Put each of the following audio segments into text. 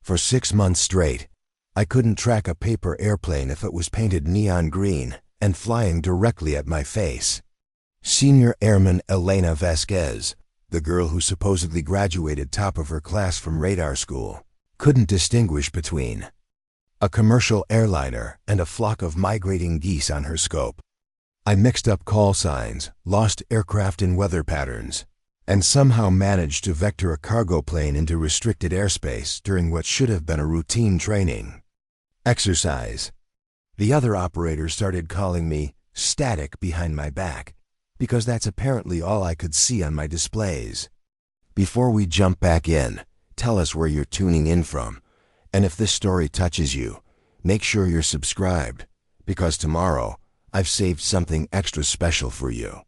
For 6 months straight, I couldn't track a paper airplane if it was painted neon green and flying directly at my face. Senior Airman Elena Vasquez, the girl who supposedly graduated top of her class from radar school, couldn't distinguish between a commercial airliner and a flock of migrating geese on her scope. I mixed up call signs, lost aircraft in weather patterns, and somehow managed to vector a cargo plane into restricted airspace during what should have been a routine training exercise. The other operators started calling me static behind my back, because that's apparently all I could see on my displays. Before we jump back in, tell us where you're tuning in from, and if this story touches you, make sure you're subscribed, because tomorrow I've saved something extra special for you.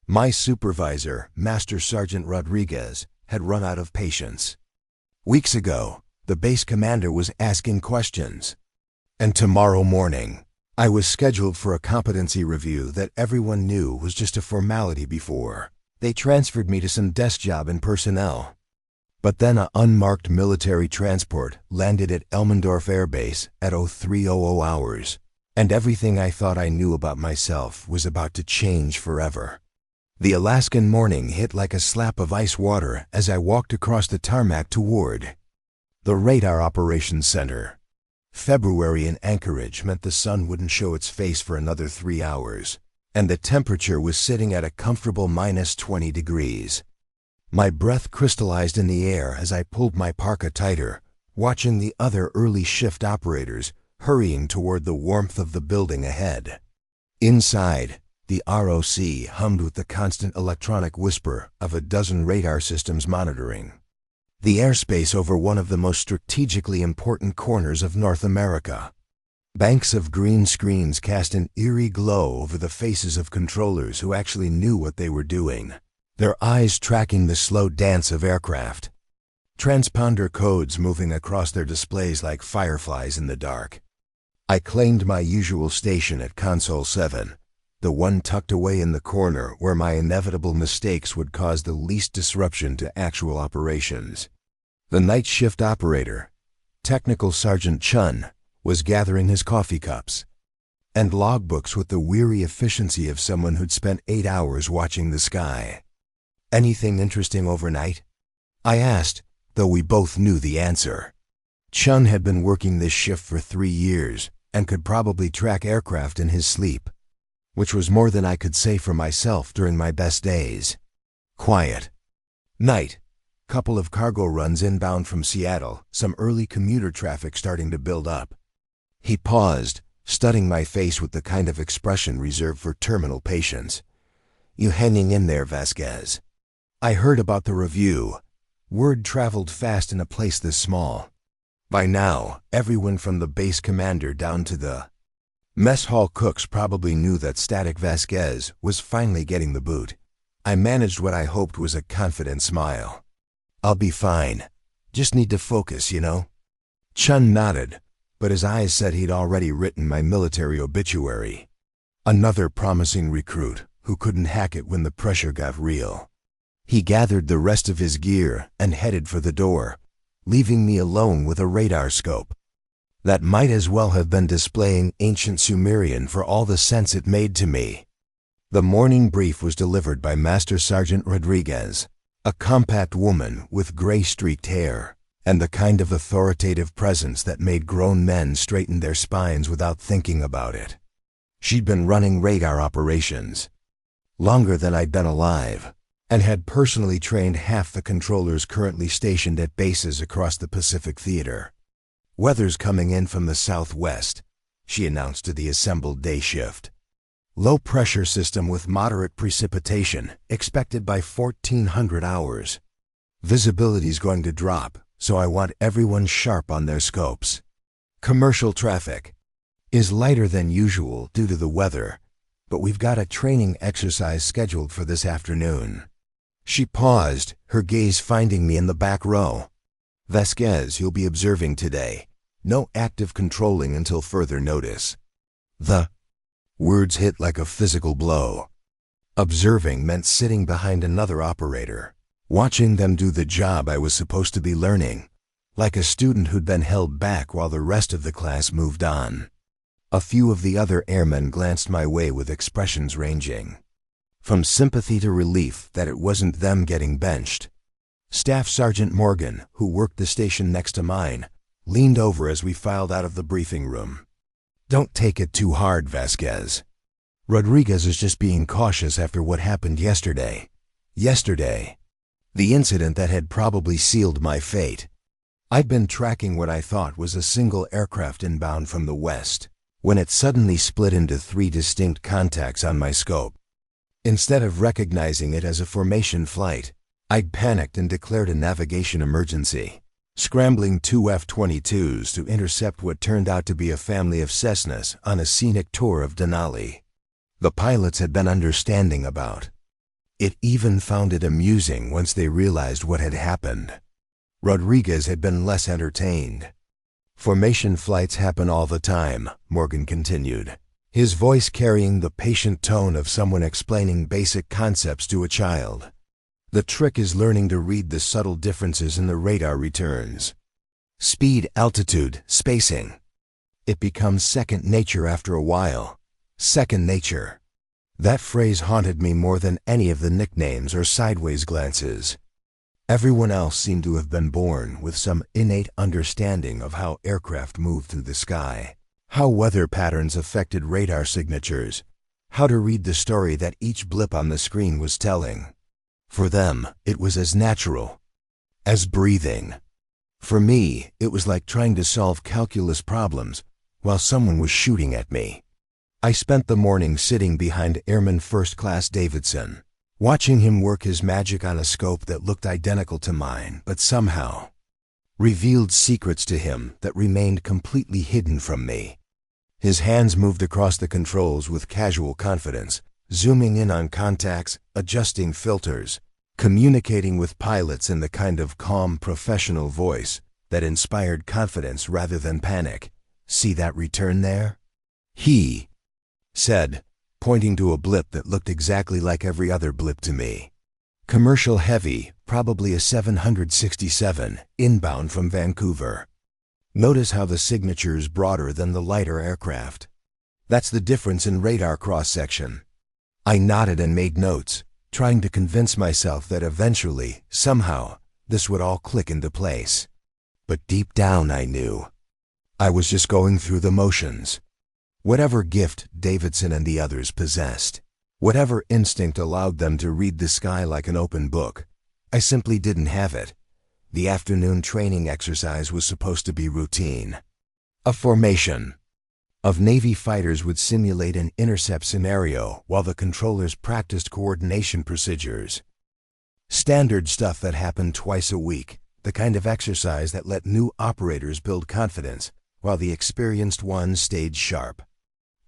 My supervisor, Master Sergeant Rodriguez, had run out of patience. Weeks ago, the base commander was asking questions, and tomorrow morning, I was scheduled for a competency review that everyone knew was just a formality before they transferred me to some desk job in personnel. But then an unmarked military transport landed at Elmendorf Air Base at 0300 hours, and everything I thought I knew about myself was about to change forever. The Alaskan morning hit like a slap of ice water as I walked across the tarmac toward the Radar Operations Center. February in Anchorage meant the sun wouldn't show its face for another 3 hours, and the temperature was sitting at a comfortable -20 degrees. My breath crystallized in the air as I pulled my parka tighter, watching the other early shift operators hurrying toward the warmth of the building ahead. Inside, the ROC hummed with the constant electronic whisper of a dozen radar systems monitoring the airspace over one of the most strategically important corners of North America. Banks of green screens cast an eerie glow over the faces of controllers who actually knew what they were doing, their eyes tracking the slow dance of aircraft. Transponder codes moving across their displays like fireflies in the dark. I claimed my usual station at Console 7, the one tucked away in the corner where my inevitable mistakes would cause the least disruption to actual operations. The night shift operator, Technical Sergeant Chun, was gathering his coffee cups and logbooks with the weary efficiency of someone who'd spent 8 hours watching the sky. "Anything interesting overnight?" I asked, though we both knew the answer. Chun had been working this shift for 3 years and could probably track aircraft in his sleep, which was more than I could say for myself during my best days. Quiet. Night. Couple of cargo runs inbound from Seattle, some early commuter traffic starting to build up. He paused, studying my face with the kind of expression reserved for terminal patients. "You hanging in there, Vasquez?" I heard about the review. Word traveled fast in a place this small. By now, everyone from the base commander down to the mess hall cooks probably knew that Static Vasquez was finally getting the boot. I managed what I hoped was a confident smile. "I'll be fine. Just need to focus, you know." Chun nodded, but his eyes said he'd already written my military obituary. Another promising recruit who couldn't hack it when the pressure got real. He gathered the rest of his gear and headed for the door, leaving me alone with a radar scope that might as well have been displaying ancient Sumerian for all the sense it made to me. The morning brief was delivered by Master Sergeant Rodriguez, a compact woman with gray-streaked hair and the kind of authoritative presence that made grown men straighten their spines without thinking about it. She'd been running radar operations longer than I'd been alive, and had personally trained half the controllers currently stationed at bases across the Pacific Theater. "Weather's coming in from the southwest," she announced to the assembled day shift. "Low pressure system with moderate precipitation expected by 1400 hours. Visibility's going to drop, so I want everyone sharp on their scopes. Commercial traffic is lighter than usual due to the weather, but we've got a training exercise scheduled for this afternoon." She paused, her gaze finding me in the back row. "Vasquez, you'll be observing today. No active controlling until further notice." The words hit like a physical blow. Observing meant sitting behind another operator, watching them do the job I was supposed to be learning, like a student who'd been held back while the rest of the class moved on. A few of the other airmen glanced my way with expressions ranging from sympathy to relief that it wasn't them getting benched. Staff Sergeant Morgan, who worked the station next to mine, leaned over as we filed out of the briefing room. "Don't take it too hard, Vasquez. Rodriguez is just being cautious after what happened yesterday. The incident that had probably sealed my fate. I'd been tracking what I thought was a single aircraft inbound from the west, when it suddenly split into 3 distinct contacts on my scope. Instead of recognizing it as a formation flight, I'd panicked and declared a navigation emergency, scrambling 2 F-22s to intercept what turned out to be a family of Cessnas on a scenic tour of Denali. The pilots had been understanding about it, even found it amusing once they realized what had happened. Rodriguez had been less entertained. Formation flights happen all the time, Morgan continued, his voice carrying the patient tone of someone explaining basic concepts to a child. The trick is learning to read the subtle differences in the radar returns. Speed, altitude, spacing. It becomes second nature after a while. Second nature. That phrase haunted me more than any of the nicknames or sideways glances. Everyone else seemed to have been born with some innate understanding of how aircraft moved through the sky, how weather patterns affected radar signatures, how to read the story that each blip on the screen was telling. For them, it was as natural as breathing. For me, it was like trying to solve calculus problems while someone was shooting at me. I spent the morning sitting behind Airman First Class Davidson, watching him work his magic on a scope that looked identical to mine, but somehow revealed secrets to him that remained completely hidden from me. His hands moved across the controls with casual confidence, zooming in on contacts, adjusting filters, communicating with pilots in the kind of calm, professional voice that inspired confidence rather than panic. "See that return there?" he said, pointing to a blip that looked exactly like every other blip to me. "Commercial heavy, probably a 767, inbound from Vancouver. Notice how the signature is broader than the lighter aircraft. That's the difference in radar cross-section." I nodded and made notes, trying to convince myself that eventually, somehow, this would all click into place. But deep down I knew I was just going through the motions. Whatever gift Davidson and the others possessed, whatever instinct allowed them to read the sky like an open book, I simply didn't have it. The afternoon training exercise was supposed to be routine. A formation of Navy fighters would simulate an intercept scenario while the controllers practiced coordination procedures. Standard stuff that happened twice a week, the kind of exercise that let new operators build confidence while the experienced ones stayed sharp.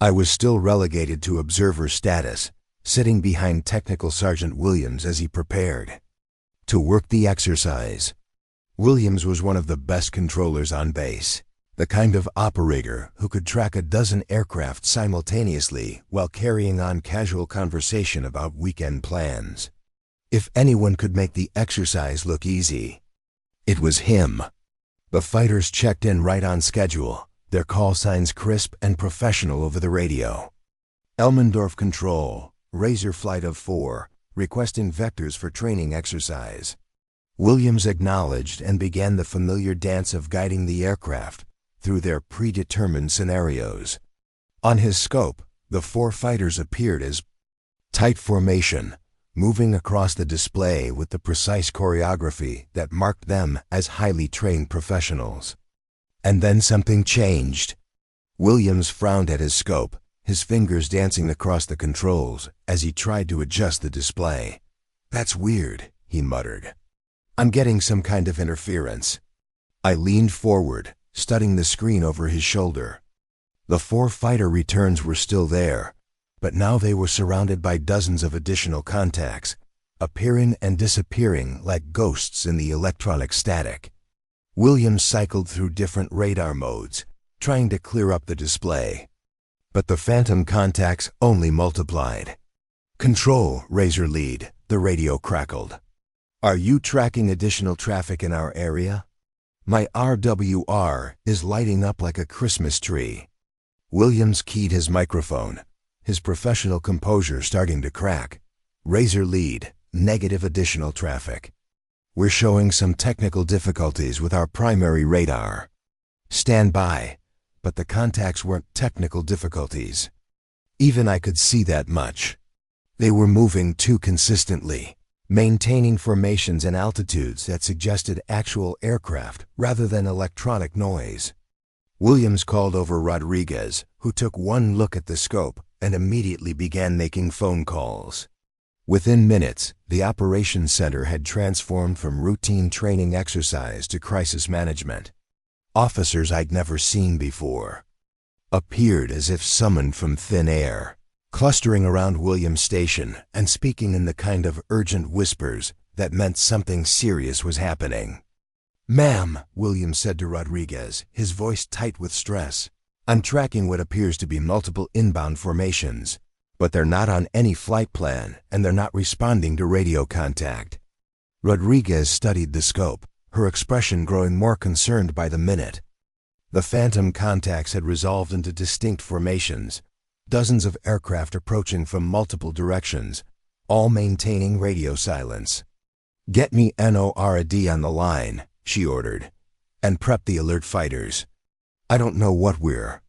I was still relegated to observer status, sitting behind Technical Sergeant Williams as he prepared to work the exercise. Williams was one of the best controllers on base, the kind of operator who could track a dozen aircraft simultaneously while carrying on casual conversation about weekend plans. If anyone could make the exercise look easy, it was him. The fighters checked in right on schedule, their call signs crisp and professional over the radio. Elmendorf Control, Razor Flight of 4, requesting vectors for training exercise. Williams acknowledged and began the familiar dance of guiding the aircraft through their predetermined scenarios. On his scope, the 4 fighters appeared as tight formation, moving across the display with the precise choreography that marked them as highly trained professionals. And then something changed. Williams frowned at his scope, his fingers dancing across the controls as he tried to adjust the display. "That's weird," he muttered. "I'm getting some kind of interference." I leaned forward, studying the screen over his shoulder. The 4 fighter returns were still there, but now they were surrounded by dozens of additional contacts, appearing and disappearing like ghosts in the electronic static. Williams cycled through different radar modes, trying to clear up the display. But the phantom contacts only multiplied. "Control, Razor Lead," the radio crackled. "Are you tracking additional traffic in our area?" My RWR is lighting up like a Christmas tree. Williams keyed his microphone, his professional composure starting to crack. Razor lead, negative additional traffic. We're showing some technical difficulties with our primary radar. Stand by, but the contacts weren't technical difficulties. Even I could see that much. They were moving too consistently, maintaining formations and altitudes that suggested actual aircraft rather than electronic noise. Williams called over Rodriguez, who took one look at the scope and immediately began making phone calls. Within minutes, the operations center had transformed from routine training exercise to crisis management. Officers I'd never seen before appeared as if summoned from thin air, clustering around Williams Station and speaking in the kind of urgent whispers that meant something serious was happening. "Ma'am," Williams said to Rodriguez, his voice tight with stress, "I'm tracking what appears to be multiple inbound formations, but they're not on any flight plan and they're not responding to radio contact." Rodriguez studied the scope, her expression growing more concerned by the minute. The phantom contacts had resolved into distinct formations, dozens of aircraft approaching from multiple directions, all maintaining radio silence. "Get me NORAD on the line," she ordered, "and prep the alert fighters. I don't know what we're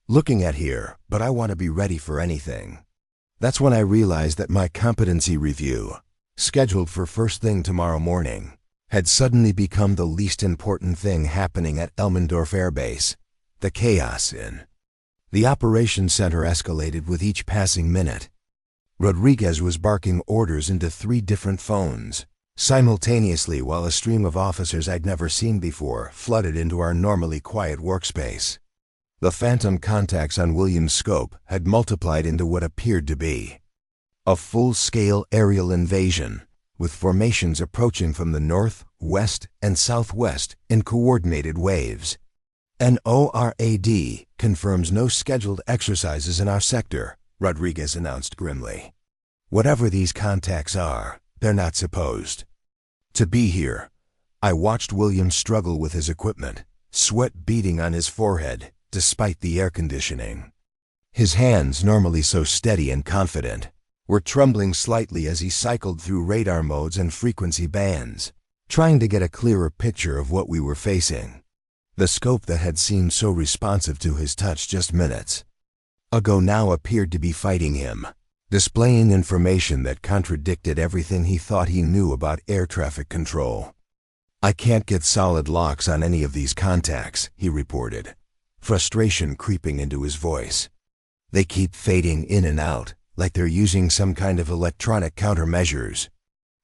looking at here, but I want to be ready for anything." That's when I realized that my competency review, scheduled for first thing tomorrow morning, had suddenly become the least important thing happening at Elmendorf Air Base. The chaos in the operations center escalated with each passing minute. Rodriguez was barking orders into 3 different phones simultaneously while a stream of officers I'd never seen before flooded into our normally quiet workspace. The phantom contacts on Williams' scope had multiplied into what appeared to be a full-scale aerial invasion, with formations approaching from the north, west, and southwest in coordinated waves. "NORAD confirms no scheduled exercises in our sector," Rodriguez announced grimly. "Whatever these contacts are, they're not supposed to be here." I watched Williams struggle with his equipment, sweat beading on his forehead despite the air conditioning. His hands, normally so steady and confident, were trembling slightly as he cycled through radar modes and frequency bands, trying to get a clearer picture of what we were facing. The scope that had seemed so responsive to his touch just minutes ago now appeared to be fighting him, displaying information that contradicted everything he thought he knew about air traffic control. "I can't get solid locks on any of these contacts," he reported, frustration creeping into his voice. "They keep fading in and out, like they're using some kind of electronic countermeasures."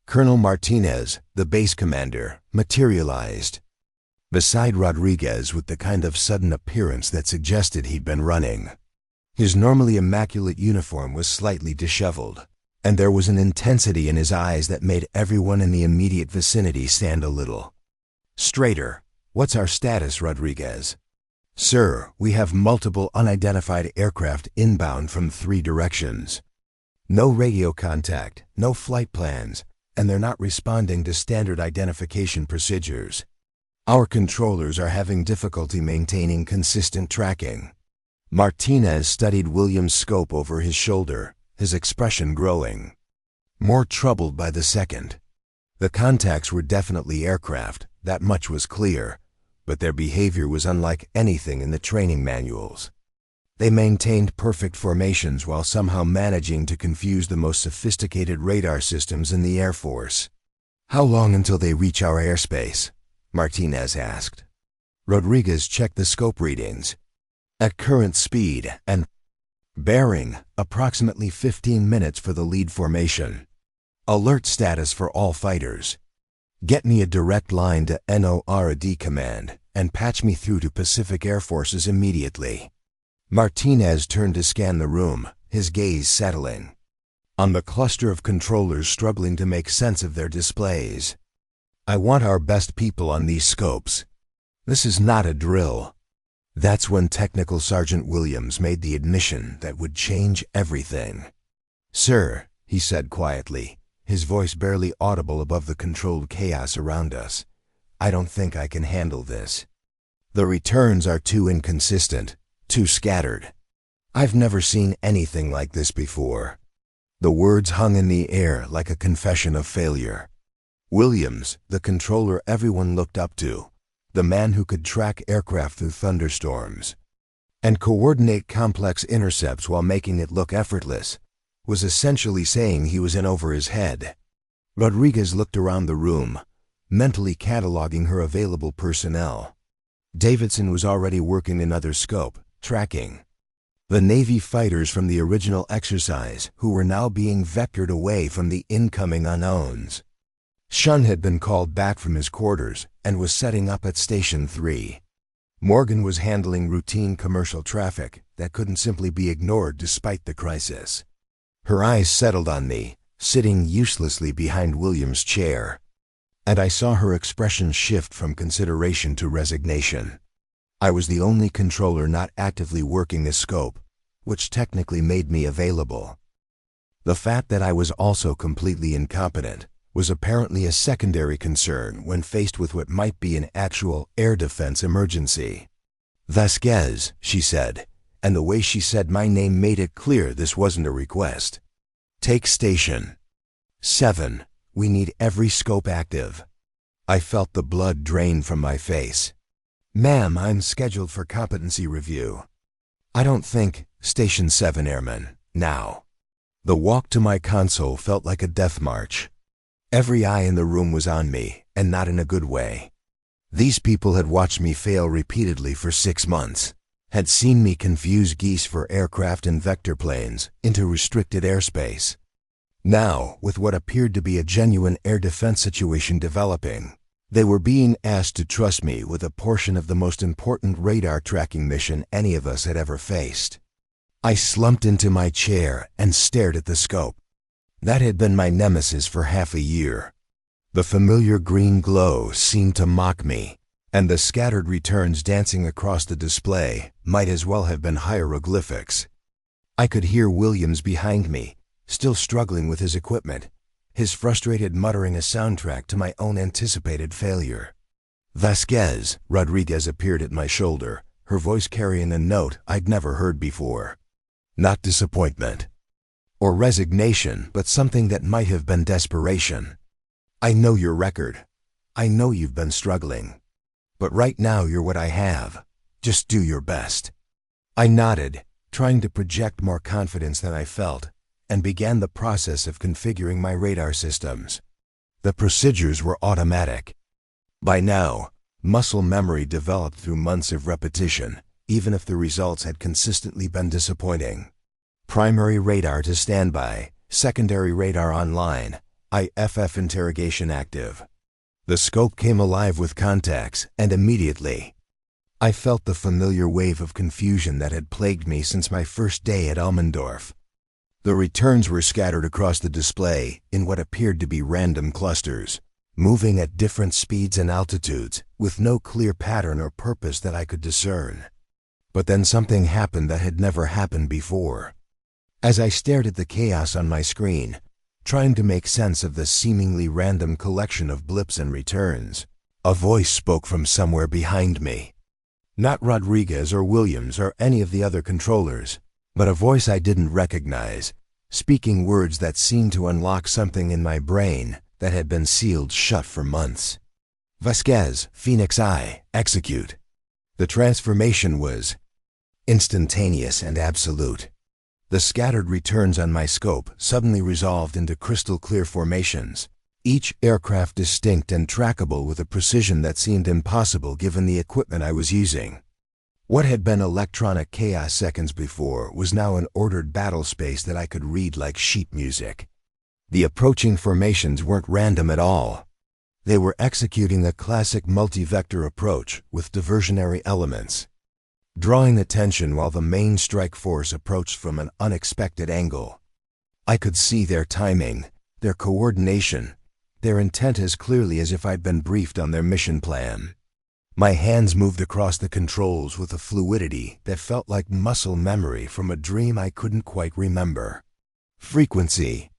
Colonel Martinez, the base commander, materialized beside Rodriguez with the kind of sudden appearance that suggested he'd been running. His normally immaculate uniform was slightly disheveled, and there was an intensity in his eyes that made everyone in the immediate vicinity stand a little straighter. "What's our status, Rodriguez?" "Sir, we have multiple unidentified aircraft inbound from 3 directions. No radio contact, no flight plans, and they're not responding to standard identification procedures. Our controllers are having difficulty maintaining consistent tracking." Martinez studied Williams' scope over his shoulder, his expression growing more troubled by the second. The contacts were definitely aircraft, that much was clear, but their behavior was unlike anything in the training manuals. They maintained perfect formations while somehow managing to confuse the most sophisticated radar systems in the Air Force. "How long until they reach our airspace?" Martinez asked. Rodriguez checked the scope readings. "At current speed and bearing, approximately 15 minutes for the lead formation. Alert status for all fighters. Get me a direct line to NORAD command and patch me through to Pacific Air Forces immediately." Martinez turned to scan the room, his gaze settling on the cluster of controllers struggling to make sense of their displays. "I want our best people on these scopes. This is not a drill." That's when Technical Sergeant Williams made the admission that would change everything. "Sir," he said quietly, his voice barely audible above the controlled chaos around us, I don't think I can handle this. The returns are too inconsistent, too scattered. I've never seen anything like this before. The words hung in the air like a confession of failure. Williams, the controller everyone looked up to, the man who could track aircraft through thunderstorms and coordinate complex intercepts while making it look effortless, was essentially saying he was in over his head. Rodriguez looked around the room, mentally cataloging her available personnel. Davidson was already working another scope, tracking the Navy fighters from the original exercise who were now being vectored away from the incoming unknowns. Shun had been called back from his quarters and was setting up at Station 3. Morgan was handling routine commercial traffic that couldn't simply be ignored despite the crisis. Her eyes settled on me, sitting uselessly behind William's chair, and I saw her expression shift from consideration to resignation. I was the only controller not actively working this scope, which technically made me available. The fact that I was also completely incompetent was apparently a secondary concern when faced with what might be an actual air defense emergency. "Vasquez," she said, and the way she said my name made it clear this wasn't a request. "Take Station 7. We need every scope active." I felt the blood drain from my face. "Ma'am, I'm scheduled for competency review." "I don't think Station 7, Airman, now." The walk to my console felt like a death march. Every eye in the room was on me, and not in a good way. These people had watched me fail repeatedly for 6 months, had seen me confuse geese for aircraft and vector planes into restricted airspace. Now, with what appeared to be a genuine air defense situation developing, they were being asked to trust me with a portion of the most important radar tracking mission any of us had ever faced. I slumped into my chair and stared at the scope. That had been my nemesis for half a year. The familiar green glow seemed to mock me, and the scattered returns dancing across the display might as well have been hieroglyphics. I could hear Williams behind me, still struggling with his equipment, his frustrated muttering a soundtrack to my own anticipated failure. "Vasquez," Rodriguez appeared at my shoulder, her voice carrying a note I'd never heard before. Not disappointment or resignation, but something that might have been desperation. "I know your record. I know you've been struggling. But right now you're what I have. Just do your best." I nodded, trying to project more confidence than I felt, and began the process of configuring my radar systems. The procedures were automatic. By now, muscle memory developed through months of repetition, even if the results had consistently been disappointing. Primary radar to standby, secondary radar online, IFF interrogation active. The scope came alive with contacts, and immediately, I felt the familiar wave of confusion that had plagued me since my first day at Elmendorf. The returns were scattered across the display in what appeared to be random clusters, moving at different speeds and altitudes, with no clear pattern or purpose that I could discern. But then something happened that had never happened before. As I stared at the chaos on my screen, trying to make sense of the seemingly random collection of blips and returns, a voice spoke from somewhere behind me. Not Rodriguez or Williams or any of the other controllers, but a voice I didn't recognize, speaking words that seemed to unlock something in my brain that had been sealed shut for months. "Vasquez, Phoenix Eye, execute." The transformation was instantaneous and absolute. The scattered returns on my scope suddenly resolved into crystal clear formations, each aircraft distinct and trackable with a precision that seemed impossible given the equipment I was using. What had been electronic chaos seconds before was now an ordered battle space that I could read like sheet music. The approaching formations weren't random at all. They were executing a classic multi-vector approach with diversionary elements, drawing attention while the main strike force approached from an unexpected angle. I could see their timing, their coordination, their intent as clearly as if I'd been briefed on their mission plan. My hands moved across the controls with a fluidity that felt like muscle memory from a dream I couldn't quite remember. Frequency,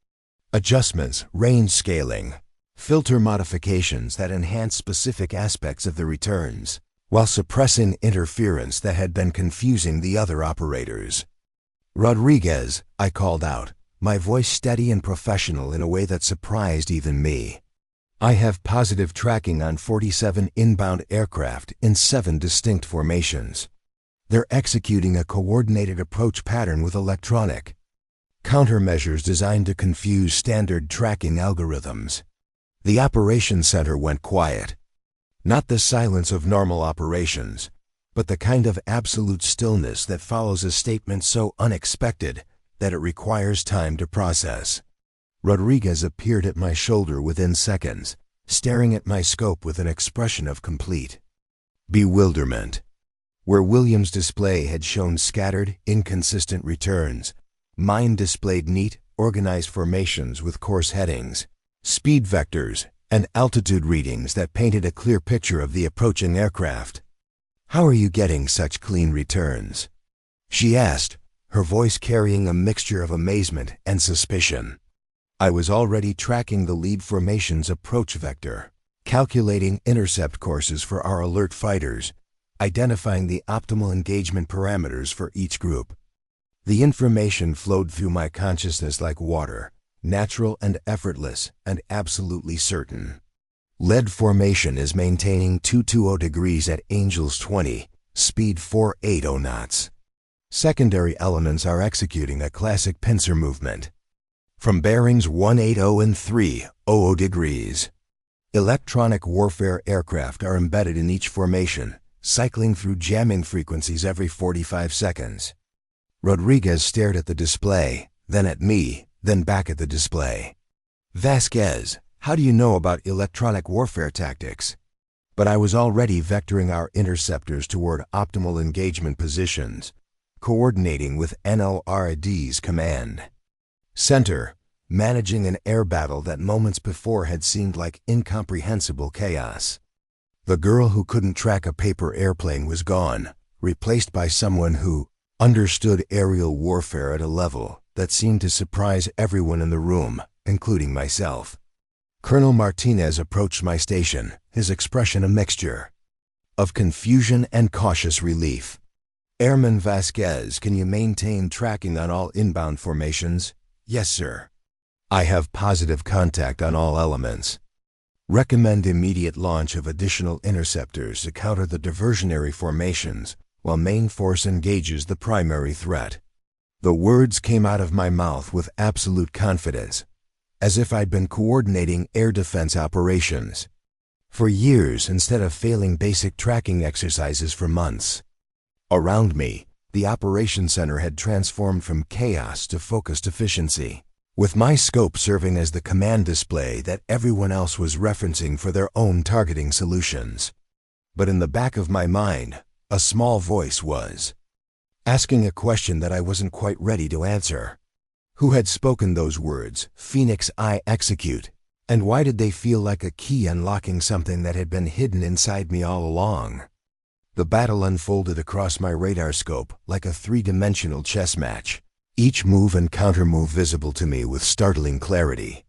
adjustments, range scaling, filter modifications that enhance specific aspects of the returns, while suppressing interference that had been confusing the other operators. "Rodriguez," I called out, my voice steady and professional in a way that surprised even me. "I have positive tracking on 47 inbound aircraft in 7 distinct formations. They're executing a coordinated approach pattern with electronic countermeasures designed to confuse standard tracking algorithms." The operations center went quiet. Not the silence of normal operations, but the kind of absolute stillness that follows a statement so unexpected that it requires time to process. Rodriguez appeared at my shoulder within seconds, staring at my scope with an expression of complete bewilderment. Where Williams' display had shown scattered, inconsistent returns, mine displayed neat, organized formations with course headings, speed vectors, and altitude readings that painted a clear picture of the approaching aircraft. "How are you getting such clean returns?" she asked, her voice carrying a mixture of amazement and suspicion. I was already tracking the lead formation's approach vector, calculating intercept courses for our alert fighters, identifying the optimal engagement parameters for each group. The information flowed through my consciousness like water, natural and effortless and absolutely certain. Lead formation is maintaining 220 degrees at Angels 20, speed 480 knots. Secondary elements are executing a classic pincer movement from bearings 180 and 300 degrees. Electronic warfare aircraft are embedded in each formation, cycling through jamming frequencies every 45 seconds. Rodriguez stared at the display, then at me, then back at the display. "Vasquez, how do you know about electronic warfare tactics?" But I was already vectoring our interceptors toward optimal engagement positions, coordinating with NLRD's command center, managing an air battle that moments before had seemed like incomprehensible chaos. The girl who couldn't track a paper airplane was gone, replaced by someone who understood aerial warfare at a level that seemed to surprise everyone in the room, including myself. Colonel Martinez approached my station, his expression a mixture of confusion and cautious relief. "Airman Vasquez, can you maintain tracking on all inbound formations?" "Yes, sir." "I have positive contact on all elements. Recommend immediate launch of additional interceptors to counter the diversionary formations while main force engages the primary threat." The words came out of my mouth with absolute confidence, as if I'd been coordinating air defense operations for years instead of failing basic tracking exercises for months. Around me, the operations center had transformed from chaos to focused efficiency, with my scope serving as the command display that everyone else was referencing for their own targeting solutions. But in the back of my mind, a small voice was asking a question that I wasn't quite ready to answer. Who had spoken those words, "Phoenix I execute"? And why did they feel like a key unlocking something that had been hidden inside me all along? The battle unfolded across my radar scope like a three-dimensional chess match, each move and countermove visible to me with startling clarity.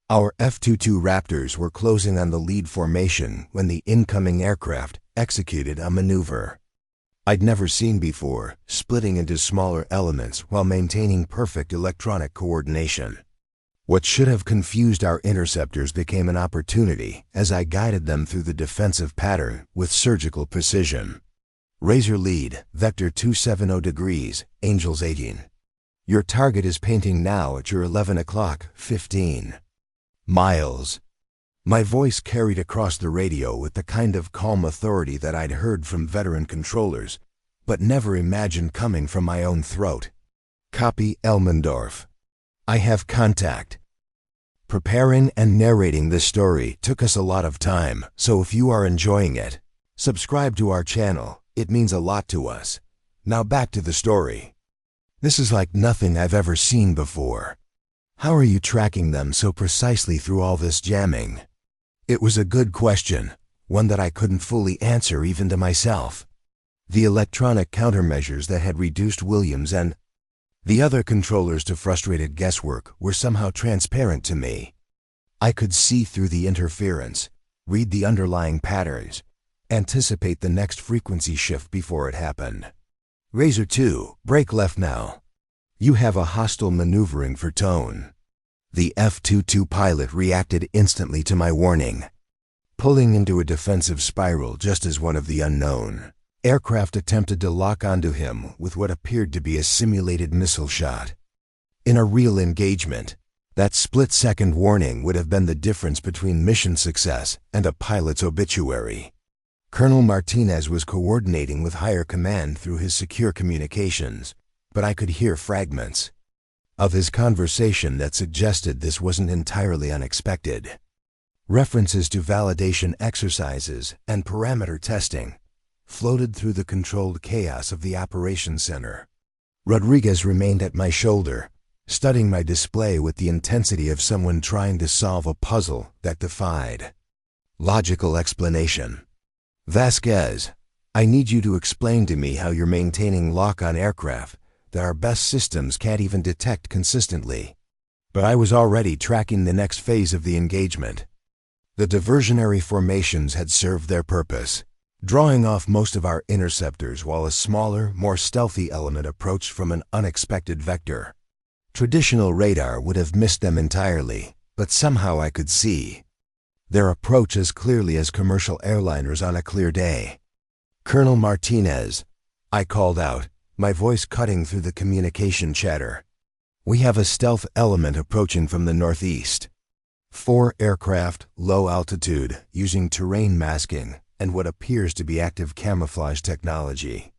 Our F-22 Raptors were closing on the lead formation when the incoming aircraft executed a maneuver I'd never seen before, splitting into smaller elements while maintaining perfect electronic coordination. What should have confused our interceptors became an opportunity as I guided them through the defensive pattern with surgical precision. "Razor lead, vector 270 degrees, Angels 18. Your target is painting now at your 11 o'clock, 15 miles." My voice carried across the radio with the kind of calm authority that I'd heard from veteran controllers, but never imagined coming from my own throat. "Copy, Elmendorf. I have contact." Preparing and narrating this story took us a lot of time, so if you are enjoying it, subscribe to our channel. It means a lot to us. Now back to the story. "This is like nothing I've ever seen before. How are you tracking them so precisely through all this jamming?" It was a good question, one that I couldn't fully answer even to myself. The electronic countermeasures that had reduced Williams and the other controllers to frustrated guesswork were somehow transparent to me. I could see through the interference, read the underlying patterns, anticipate the next frequency shift before it happened. Razor 2, break left now. You have a hostile maneuvering for tone. The F-22 pilot reacted instantly to my warning, pulling into a defensive spiral just as one of the unknown aircraft attempted to lock onto him with what appeared to be a simulated missile shot. In a real engagement, that split-second warning would have been the difference between mission success and a pilot's obituary. Colonel Martinez was coordinating with higher command through his secure communications, but I could hear fragments of his conversation that suggested this wasn't entirely unexpected. References to validation exercises and parameter testing floated through the controlled chaos of the operations center. Rodriguez remained at my shoulder, studying my display with the intensity of someone trying to solve a puzzle that defied logical explanation. Vasquez, I need you to explain to me how you're maintaining lock on aircraft that our best systems can't even detect consistently. But I was already tracking the next phase of the engagement. The diversionary formations had served their purpose, drawing off most of our interceptors while a smaller, more stealthy element approached from an unexpected vector. Traditional radar would have missed them entirely, but somehow I could see their approach as clearly as commercial airliners on a clear day. Colonel Martinez, I called out, my voice cutting through the communication chatter. We have a stealth element approaching from the northeast. 4 aircraft, low altitude, using terrain masking and what appears to be active camouflage technology.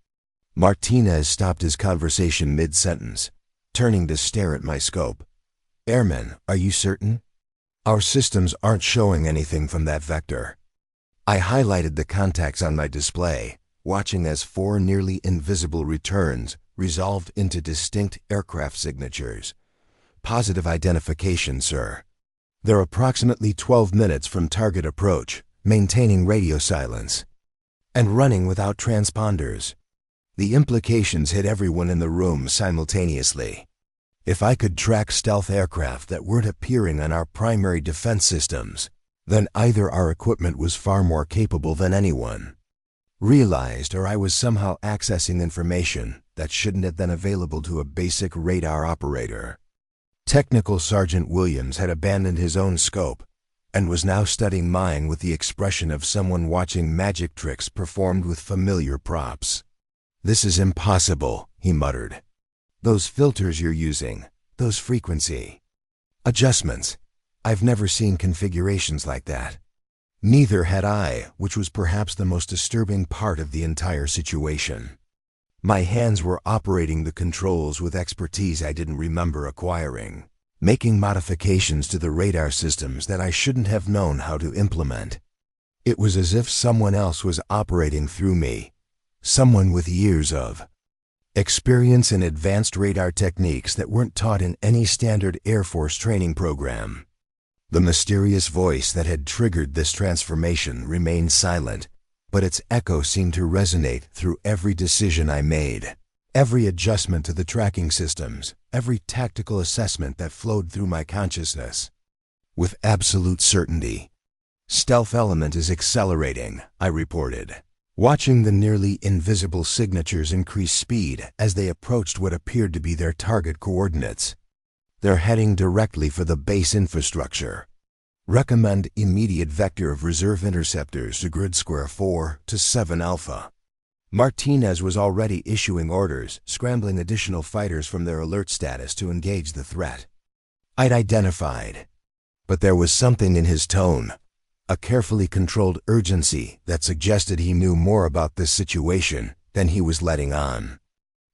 Martinez stopped his conversation mid-sentence, turning to stare at my scope. Airman, are you certain? Our systems aren't showing anything from that vector. I highlighted the contacts on my display, watching as 4 nearly invisible returns resolved into distinct aircraft signatures. Positive identification, sir. They're approximately 12 minutes from target approach, maintaining radio silence, and running without transponders. The implications hit everyone in the room simultaneously. If I could track stealth aircraft that weren't appearing on our primary defense systems, then either our equipment was far more capable than anyone realized, or I was somehow accessing information that shouldn't have been available to a basic radar operator. Technical Sergeant Williams had abandoned his own scope and was now studying mine with the expression of someone watching magic tricks performed with familiar props. This is impossible, he muttered. Those filters you're using, those frequency adjustments, I've never seen configurations like that. Neither had I, which was perhaps the most disturbing part of the entire situation. My hands were operating the controls with expertise I didn't remember acquiring, making modifications to the radar systems that I shouldn't have known how to implement. It was as if someone else was operating through me, someone with years of experience in advanced radar techniques that weren't taught in any standard Air Force training program. The mysterious voice that had triggered this transformation remained silent, but its echo seemed to resonate through every decision I made, every adjustment to the tracking systems, every tactical assessment that flowed through my consciousness. With absolute certainty, stealth element is accelerating, I reported, watching the nearly invisible signatures increase speed as they approached what appeared to be their target coordinates. They're heading directly for the base infrastructure. Recommend immediate vector of reserve interceptors to grid square 4 to 7 Alpha. Martinez was already issuing orders, scrambling additional fighters from their alert status to engage the threat. I'd identified, but there was something in his tone, a carefully controlled urgency that suggested he knew more about this situation than he was letting on.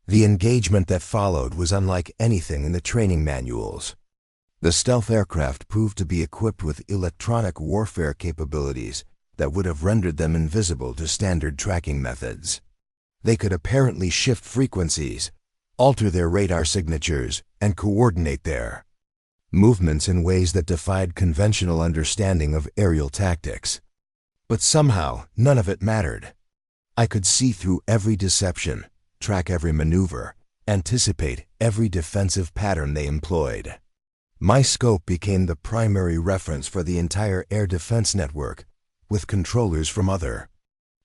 The engagement that followed was unlike anything in the training manuals. The stealth aircraft proved to be equipped with electronic warfare capabilities that would have rendered them invisible to standard tracking methods. They could apparently shift frequencies, alter their radar signatures, and coordinate their movements in ways that defied conventional understanding of aerial tactics. But somehow, none of it mattered. I could see through every deception, track every maneuver, anticipate every defensive pattern they employed. My scope became the primary reference for the entire air defense network, with controllers from other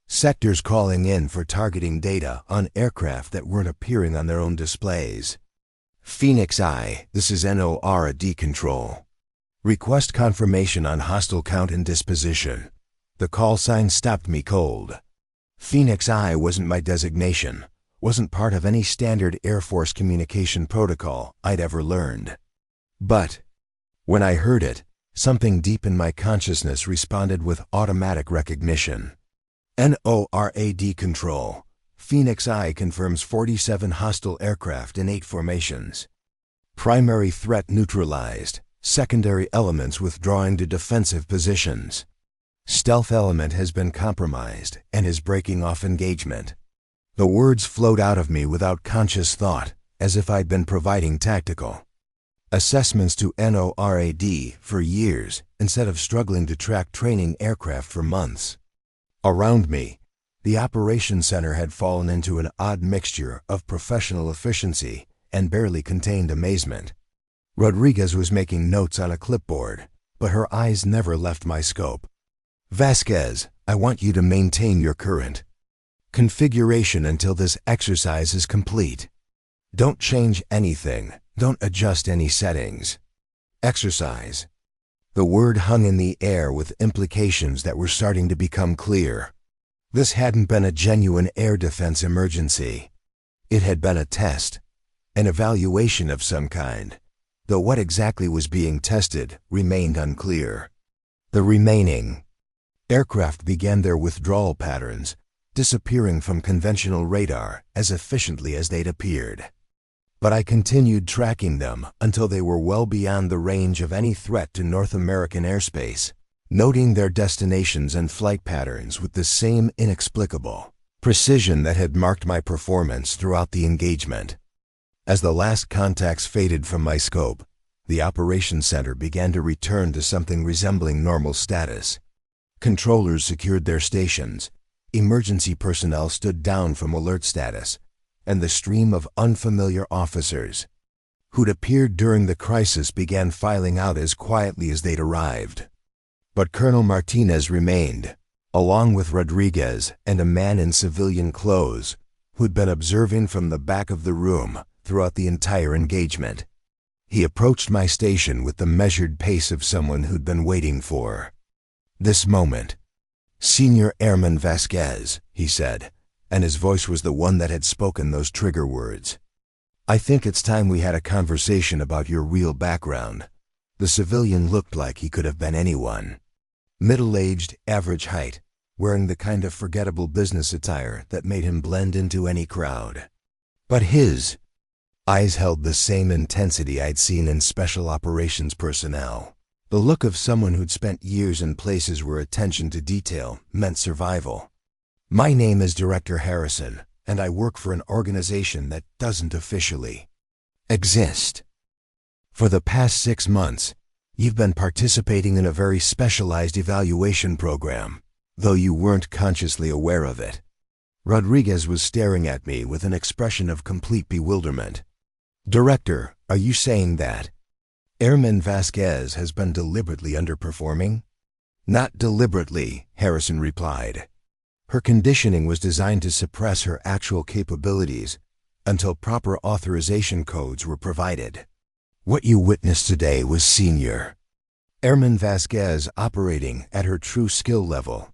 sectors calling in for targeting data on aircraft that weren't appearing on their own displays. Phoenix Eye, this is NORAD control. Request confirmation on hostile count and disposition. The call sign stopped me cold. Phoenix Eye wasn't my designation, wasn't part of any standard Air Force communication protocol I'd ever learned. But when I heard it, something deep in my consciousness responded with automatic recognition. NORAD control. Phoenix Eye confirms 47 hostile aircraft in 8 formations. Primary threat neutralized. Secondary elements withdrawing to defensive positions. Stealth element has been compromised and is breaking off engagement. The words flowed out of me without conscious thought, as if I'd been providing tactical assessments to NORAD for years instead of struggling to track training aircraft for months. Around me, the operations center had fallen into an odd mixture of professional efficiency and barely contained amazement. Rodriguez was making notes on a clipboard, but her eyes never left my scope. Vasquez, I want you to maintain your current configuration until this exercise is complete. Don't change anything. Don't adjust any settings. Exercise. The word hung in the air with implications that were starting to become clear. This hadn't been a genuine air defense emergency. It had been a test, an evaluation of some kind, though what exactly was being tested remained unclear. The remaining aircraft began their withdrawal patterns, disappearing from conventional radar as efficiently as they'd appeared. But I continued tracking them until they were well beyond the range of any threat to North American airspace, noting their destinations and flight patterns with the same inexplicable precision that had marked my performance throughout the engagement. As the last contacts faded from my scope, the operations center began to return to something resembling normal status. Controllers secured their stations, emergency personnel stood down from alert status, and the stream of unfamiliar officers who'd appeared during the crisis began filing out as quietly as they'd arrived. But Colonel Martinez remained, along with Rodriguez and a man in civilian clothes who'd been observing from the back of the room throughout the entire engagement. He approached my station with the measured pace of someone who'd been waiting for this moment. "Senior Airman Vasquez," he said, and his voice was the one that had spoken those trigger words. "I think it's time we had a conversation about your real background." The civilian looked like he could have been anyone. Middle-aged, average height, wearing the kind of forgettable business attire that made him blend into any crowd. But his eyes held the same intensity I'd seen in special operations personnel. The look of someone who'd spent years in places where attention to detail meant survival. "My name is Director Harrison, and I work for an organization that doesn't officially exist. For the past 6 months, you've been participating in a very specialized evaluation program, though you weren't consciously aware of it." Rodriguez was staring at me with an expression of complete bewilderment. "Director, are you saying that Airman Vasquez has been deliberately underperforming?" "Not deliberately," Harrison replied. "Her conditioning was designed to suppress her actual capabilities until proper authorization codes were provided. What you witnessed today was Senior Airman Vasquez operating at her true skill level."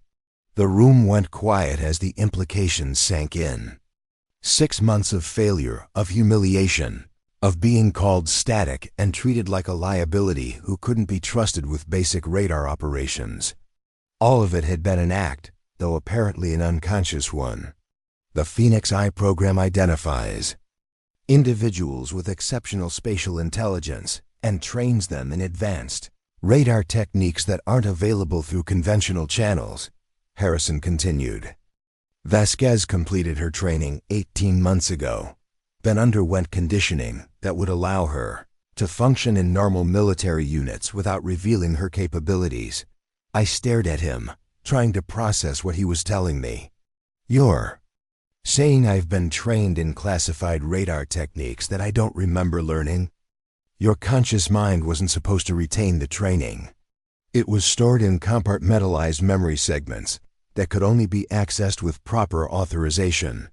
The room went quiet as the implications sank in. 6 months of failure, of humiliation, of being called static and treated like a liability who couldn't be trusted with basic radar operations. All of it had been an act, though apparently an unconscious one. The Phoenix Eye program identifies individuals with exceptional spatial intelligence and trains them in advanced radar techniques that aren't available through conventional channels, Harrison continued. Vasquez completed her training 18 months ago, then underwent conditioning that would allow her to function in normal military units without revealing her capabilities. I stared at him, trying to process what he was telling me. "You're saying I've been trained in classified radar techniques that I don't remember learning?" Your conscious mind wasn't supposed to retain the training. It was stored in compartmentalized memory segments that could only be accessed with proper authorization.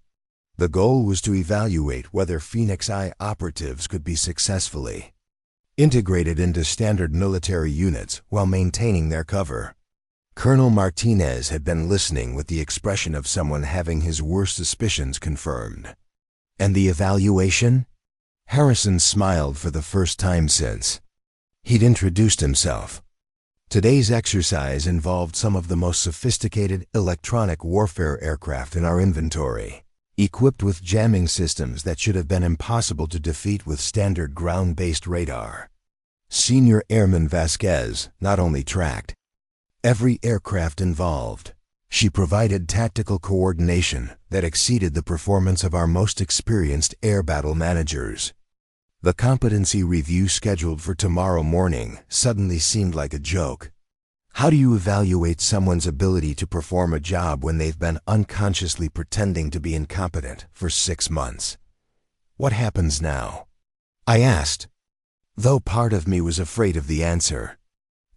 The goal was to evaluate whether Phoenix Eye operatives could be successfully integrated into standard military units while maintaining their cover. Colonel Martinez had been listening with the expression of someone having his worst suspicions confirmed. And the evaluation? Harrison smiled for the first time since he'd introduced himself. Today's exercise involved some of the most sophisticated electronic warfare aircraft in our inventory, equipped with jamming systems that should have been impossible to defeat with standard ground-based radar. Senior Airman Vasquez not only tracked every aircraft involved, she provided tactical coordination that exceeded the performance of our most experienced air battle managers. The competency review scheduled for tomorrow morning suddenly seemed like a joke. How do you evaluate someone's ability to perform a job when they've been unconsciously pretending to be incompetent for 6 months? What happens now? I asked, though part of me was afraid of the answer.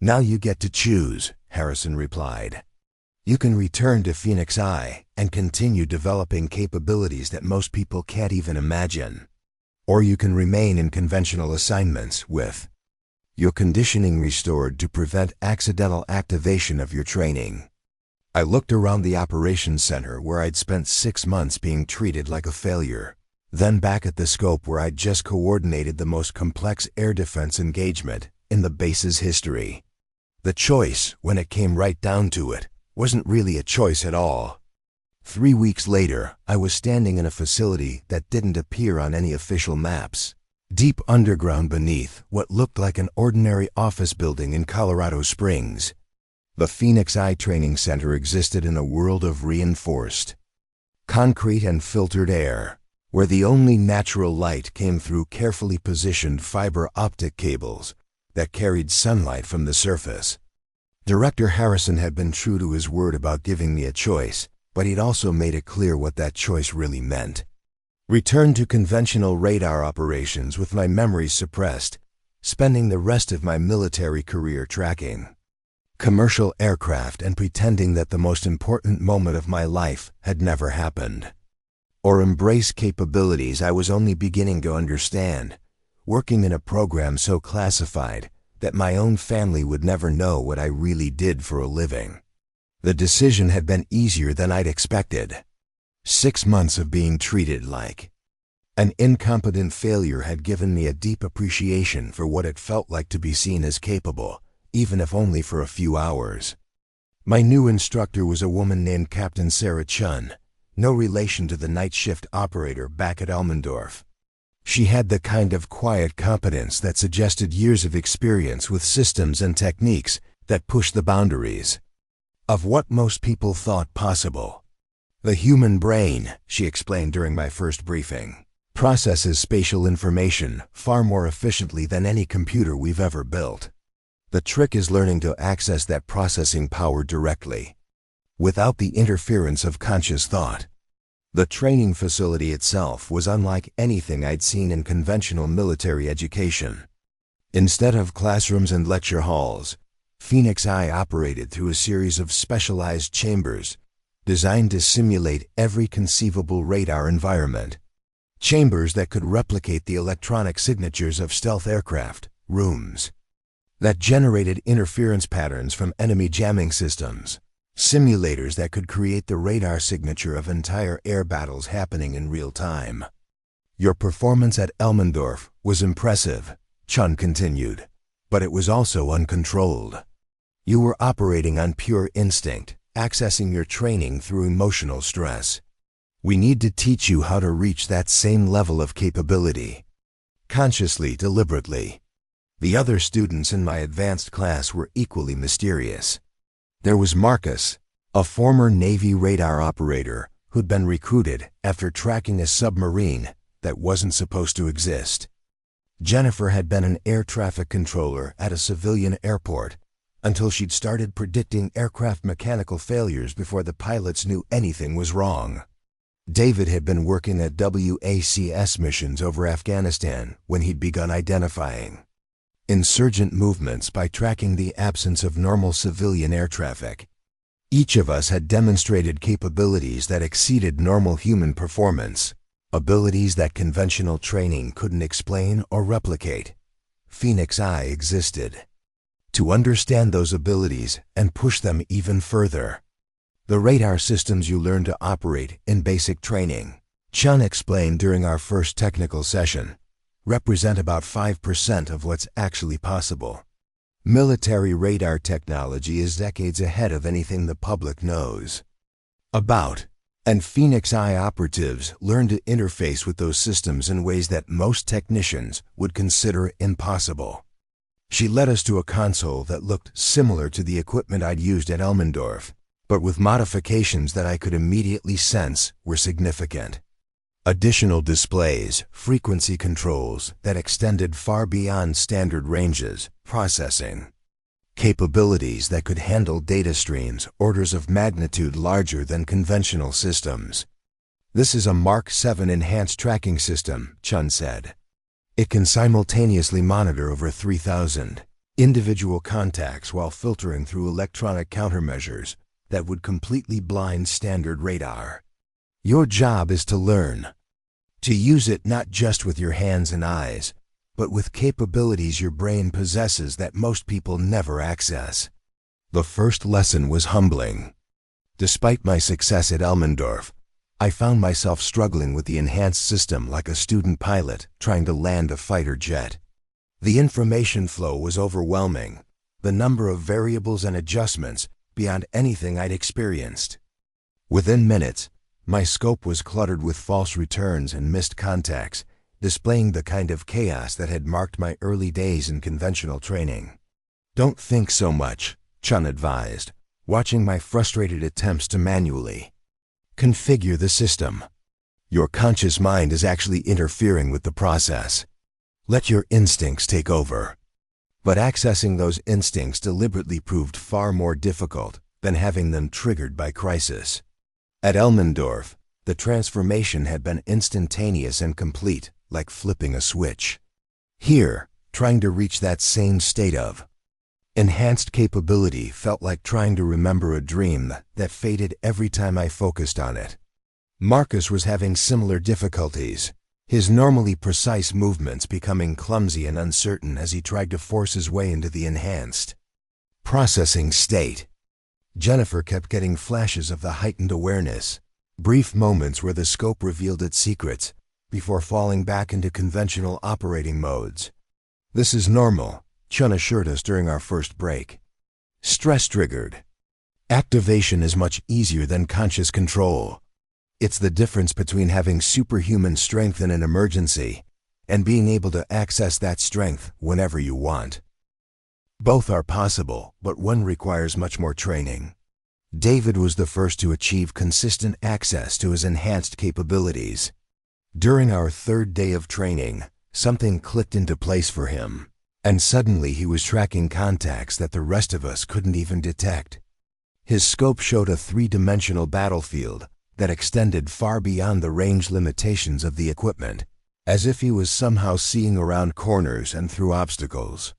Now you get to choose, Harrison replied. You can return to Phoenix Eye and continue developing capabilities that most people can't even imagine. Or you can remain in conventional assignments with your conditioning restored to prevent accidental activation of your training. I looked around the operations center where I'd spent 6 months being treated like a failure, then back at the scope where I'd just coordinated the most complex air defense engagement in the base's history. The choice, when it came right down to it, wasn't really a choice at all. 3 weeks later, I was standing in a facility that didn't appear on any official maps, deep underground beneath what looked like an ordinary office building in Colorado Springs. The Phoenix Eye Training Center existed in a world of reinforced concrete and filtered air, where the only natural light came through carefully positioned fiber optic cables that carried sunlight from the surface. Director Harrison had been true to his word about giving me a choice, but he'd also made it clear what that choice really meant. Return to conventional radar operations with my memory suppressed, spending the rest of my military career tracking commercial aircraft and pretending that the most important moment of my life had never happened. Or embrace capabilities I was only beginning to understand, working in a program so classified that my own family would never know what I really did for a living. The decision had been easier than I'd expected. 6 months of being treated like an incompetent failure had given me a deep appreciation for what it felt like to be seen as capable, even if only for a few hours. My new instructor was a woman named Captain Sarah Chun, no relation to the night shift operator back at Elmendorf. She had the kind of quiet competence that suggested years of experience with systems and techniques that pushed the boundaries of what most people thought possible. The human brain, she explained during my first briefing, processes spatial information far more efficiently than any computer we've ever built. The trick is learning to access that processing power directly, without the interference of conscious thought. The training facility itself was unlike anything I'd seen in conventional military education. Instead of classrooms and lecture halls, Phoenix Eye operated through a series of specialized chambers designed to simulate every conceivable radar environment. Chambers that could replicate the electronic signatures of stealth aircraft, rooms that generated interference patterns from enemy jamming systems, simulators that could create the radar signature of entire air battles happening in real time. Your performance at Elmendorf was impressive, Chun continued, but it was also uncontrolled. You were operating on pure instinct, accessing your training through emotional stress. We need to teach you how to reach that same level of capability, consciously, deliberately. The other students in my advanced class were equally mysterious. There was Marcus, a former Navy radar operator who'd been recruited after tracking a submarine that wasn't supposed to exist. Jennifer had been an air traffic controller at a civilian airport until she'd started predicting aircraft mechanical failures before the pilots knew anything was wrong. David had been working at WACS missions over Afghanistan when he'd begun identifying insurgent movements by tracking the absence of normal civilian air traffic. Each of us had demonstrated capabilities that exceeded normal human performance, abilities that conventional training couldn't explain or replicate. Phoenix Eye existed to understand those abilities and push them even further. The radar systems you learn to operate in basic training, Chun explained during our first technical session, represent about 5% of what's actually possible. Military radar technology is decades ahead of anything the public knows about, and Phoenix Eye operatives learn to interface with those systems in ways that most technicians would consider impossible. She led us to a console that looked similar to the equipment I'd used at Elmendorf, but with modifications that I could immediately sense were significant. Additional displays, frequency controls that extended far beyond standard ranges, processing capabilities that could handle data streams orders of magnitude larger than conventional systems. This is a Mark 7 enhanced tracking system, Chun said. It can simultaneously monitor over 3,000 individual contacts while filtering through electronic countermeasures that would completely blind standard radar. Your job is to learn to use it not just with your hands and eyes, but with capabilities your brain possesses that most people never access. The first lesson was humbling. Despite my success at Elmendorf, I found myself struggling with the enhanced system like a student pilot trying to land a fighter jet. The information flow was overwhelming, the number of variables and adjustments beyond anything I'd experienced. Within minutes, my scope was cluttered with false returns and missed contacts, displaying the kind of chaos that had marked my early days in conventional training. Don't think so much, Chun advised, watching my frustrated attempts to manually configure the system. Your conscious mind is actually interfering with the process. Let your instincts take over. But accessing those instincts deliberately proved far more difficult than having them triggered by crisis. At Elmendorf, the transformation had been instantaneous and complete, like flipping a switch. Here, trying to reach that same state of enhanced capability felt like trying to remember a dream that faded every time I focused on it. Marcus was having similar difficulties, his normally precise movements becoming clumsy and uncertain as he tried to force his way into the enhanced processing state. Jennifer kept getting flashes of the heightened awareness, brief moments where the scope revealed its secrets, before falling back into conventional operating modes. This is normal, Chun assured us during our first break. Stress-triggered activation is much easier than conscious control. It's the difference between having superhuman strength in an emergency and being able to access that strength whenever you want. Both are possible, but one requires much more training. David was the first to achieve consistent access to his enhanced capabilities. During our third day of training, something clicked into place for him, and suddenly he was tracking contacts that the rest of us couldn't even detect. His scope showed a three-dimensional battlefield that extended far beyond the range limitations of the equipment, as if he was somehow seeing around corners and through obstacles.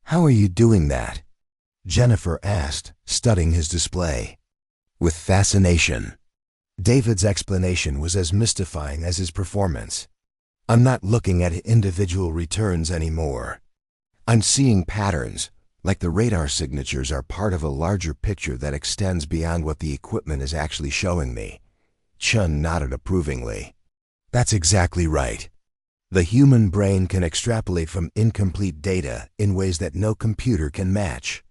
"How are you doing that?" Jennifer asked, studying his display. With fascination. David's explanation was as mystifying as his performance. "I'm not looking at individual returns anymore. I'm seeing patterns, like the radar signatures are part of a larger picture that extends beyond what the equipment is actually showing me." Chun nodded approvingly. "That's exactly right. The human brain can extrapolate from incomplete data in ways that no computer can match.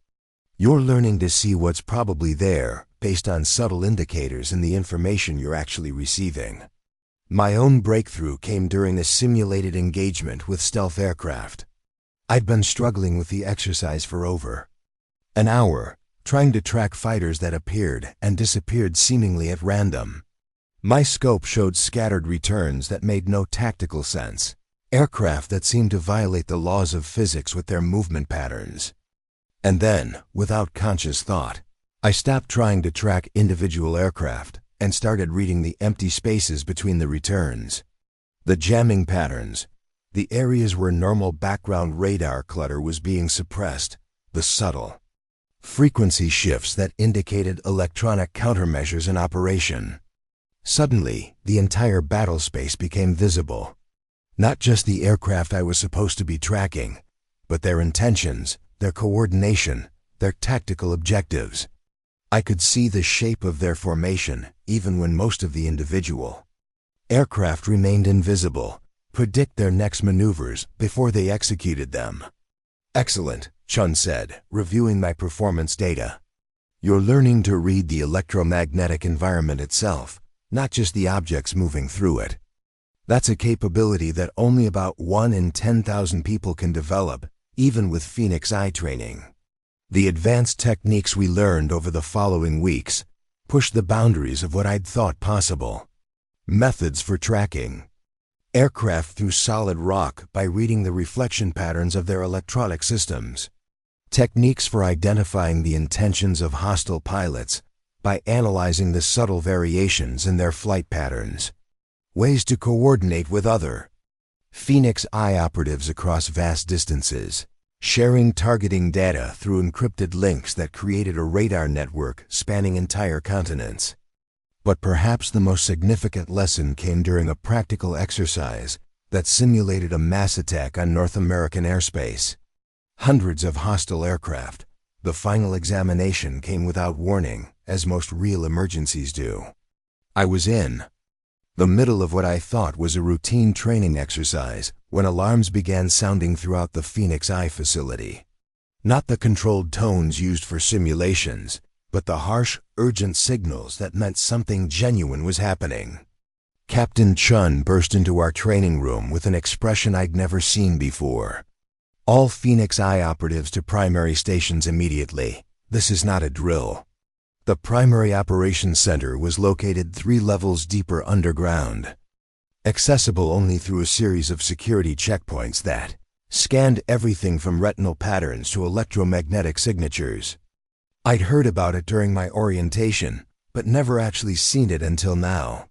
You're learning to see what's probably there based on subtle indicators in the information you're actually receiving." My own breakthrough came during a simulated engagement with stealth aircraft. I'd been struggling with the exercise for over an hour, trying to track fighters that appeared and disappeared seemingly at random. My scope showed scattered returns that made no tactical sense, aircraft that seemed to violate the laws of physics with their movement patterns. And then, without conscious thought, I stopped trying to track individual aircraft and started reading the empty spaces between the returns. The jamming patterns, the areas where normal background radar clutter was being suppressed, the subtle frequency shifts that indicated electronic countermeasures in operation. Suddenly, the entire battle space became visible. Not just the aircraft I was supposed to be tracking, but their intentions, their coordination, their tactical objectives. I could see the shape of their formation, even when most of the individual aircraft remained invisible, predict their next maneuvers before they executed them. "Excellent," Chun said, reviewing my performance data. "You're learning to read the electromagnetic environment itself, not just the objects moving through it. That's a capability that only about 1 in 10,000 people can develop, even with Phoenix Eye training." The advanced techniques we learned over the following weeks pushed the boundaries of what I'd thought possible. Methods for tracking aircraft through solid rock by reading the reflection patterns of their electronic systems. Techniques for identifying the intentions of hostile pilots by analyzing the subtle variations in their flight patterns. Ways to coordinate with other Phoenix Eye operatives across vast distances, sharing targeting data through encrypted links that created a radar network spanning entire continents. But perhaps the most significant lesson came during a practical exercise that simulated a mass attack on North American airspace. Hundreds of hostile aircraft. The final examination came without warning, as most real emergencies do. I was in the middle of what I thought was a routine training exercise when alarms began sounding throughout the Phoenix Eye facility. Not the controlled tones used for simulations, but the harsh, urgent signals that meant something genuine was happening. Captain Chun burst into our training room with an expression I'd never seen before. "All Phoenix Eye operatives to primary stations immediately. This is not a drill." The primary operations center was located 3 levels deeper underground, accessible only through a series of security checkpoints that scanned everything from retinal patterns to electromagnetic signatures. I'd heard about it during my orientation, but never actually seen it until now.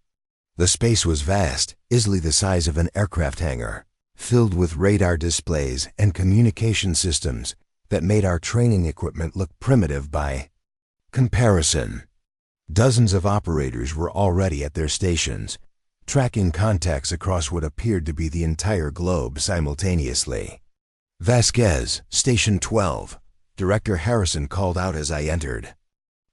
The space was vast, easily the size of an aircraft hangar, filled with radar displays and communication systems that made our training equipment look primitive by comparison. Dozens of operators were already at their stations, tracking contacts across what appeared to be the entire globe simultaneously. "Vasquez, Station 12, Director Harrison called out as I entered.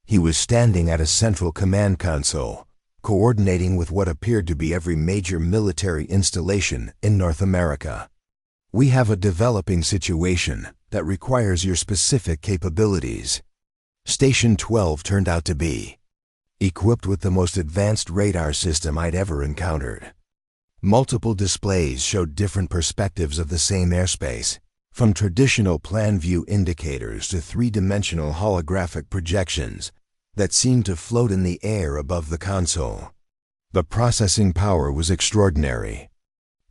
He was standing at a central command console, coordinating with what appeared to be every major military installation in North America. "We have a developing situation that requires your specific capabilities." Station 12 turned out to be equipped with the most advanced radar system I'd ever encountered. Multiple displays showed different perspectives of the same airspace, from traditional plan view indicators to 3-dimensional holographic projections that seemed to float in the air above the console. The processing power was extraordinary,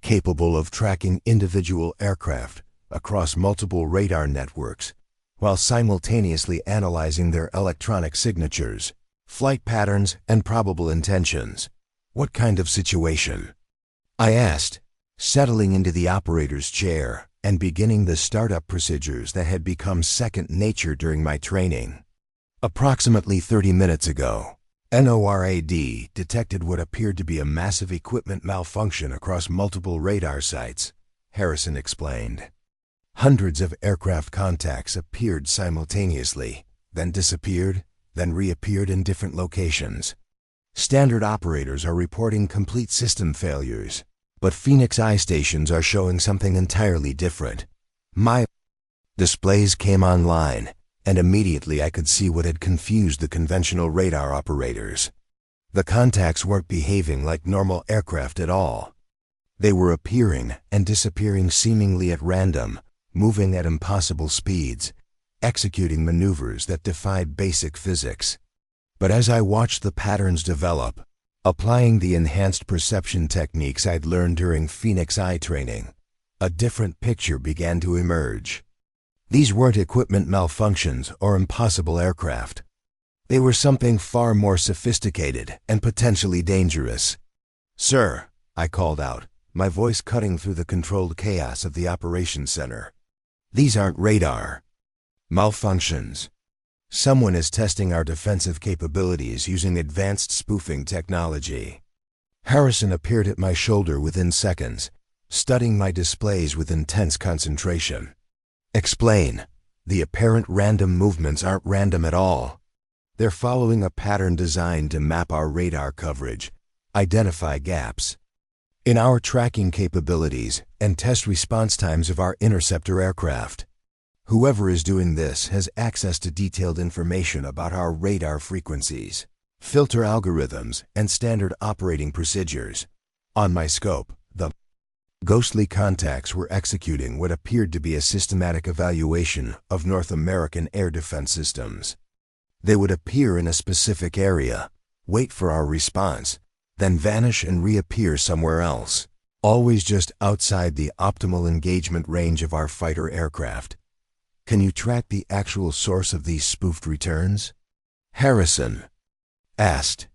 capable of tracking individual aircraft across multiple radar networks while simultaneously analyzing their electronic signatures, flight patterns, and probable intentions. "What kind of situation?" I asked, settling into the operator's chair and beginning the startup procedures that had become second nature during my training. "Approximately 30 minutes ago, NORAD detected what appeared to be a massive equipment malfunction across multiple radar sites," Harrison explained. "Hundreds of aircraft contacts appeared simultaneously, then disappeared, then reappeared in different locations. Standard operators are reporting complete system failures, but Phoenix Eye stations are showing something entirely different. My displays came online, and immediately I could see what had confused the conventional radar operators. The contacts weren't behaving like normal aircraft at all. They were appearing and disappearing seemingly at random, moving at impossible speeds, executing maneuvers that defied basic physics. But as I watched the patterns develop, applying the enhanced perception techniques I'd learned during Phoenix Eye training, a different picture began to emerge. These weren't equipment malfunctions or impossible aircraft. They were something far more sophisticated and potentially dangerous. "Sir," I called out, my voice cutting through the controlled chaos of the operations center. "These aren't radar malfunctions. Someone is testing our defensive capabilities using advanced spoofing technology." Harrison appeared at my shoulder within seconds, studying my displays with intense concentration. "Explain. The apparent random movements aren't random at all. They're following a pattern designed to map our radar coverage, identify gaps in our tracking capabilities, and test response times of our interceptor aircraft. Whoever is doing this has access to detailed information about our radar frequencies, filter algorithms, and standard operating procedures. On my scope, the ghostly contacts were executing what appeared to be a systematic evaluation of North American air defense systems. They would appear in a specific area, wait for our response, then vanish and reappear somewhere else, always just outside the optimal engagement range of our fighter aircraft. Can you track the actual source of these spoofed returns?" Harrison asked.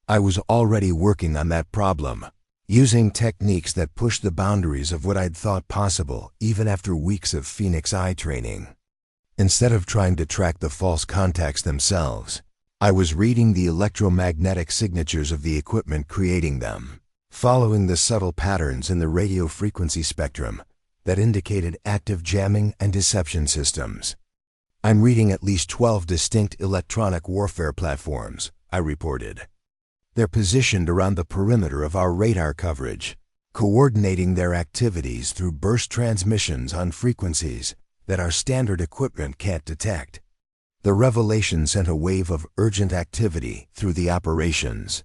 I was already working on that problem, using techniques that pushed the boundaries of what I'd thought possible even after weeks of Phoenix Eye training. Instead of trying to track the false contacts themselves, I was reading the electromagnetic signatures of the equipment creating them, following the subtle patterns in the radio frequency spectrum that indicated active jamming and deception systems. "I'm reading at least 12 distinct electronic warfare platforms," I reported. "They're positioned around the perimeter of our radar coverage, coordinating their activities through burst transmissions on frequencies that our standard equipment can't detect." The revelation sent a wave of urgent activity through the operations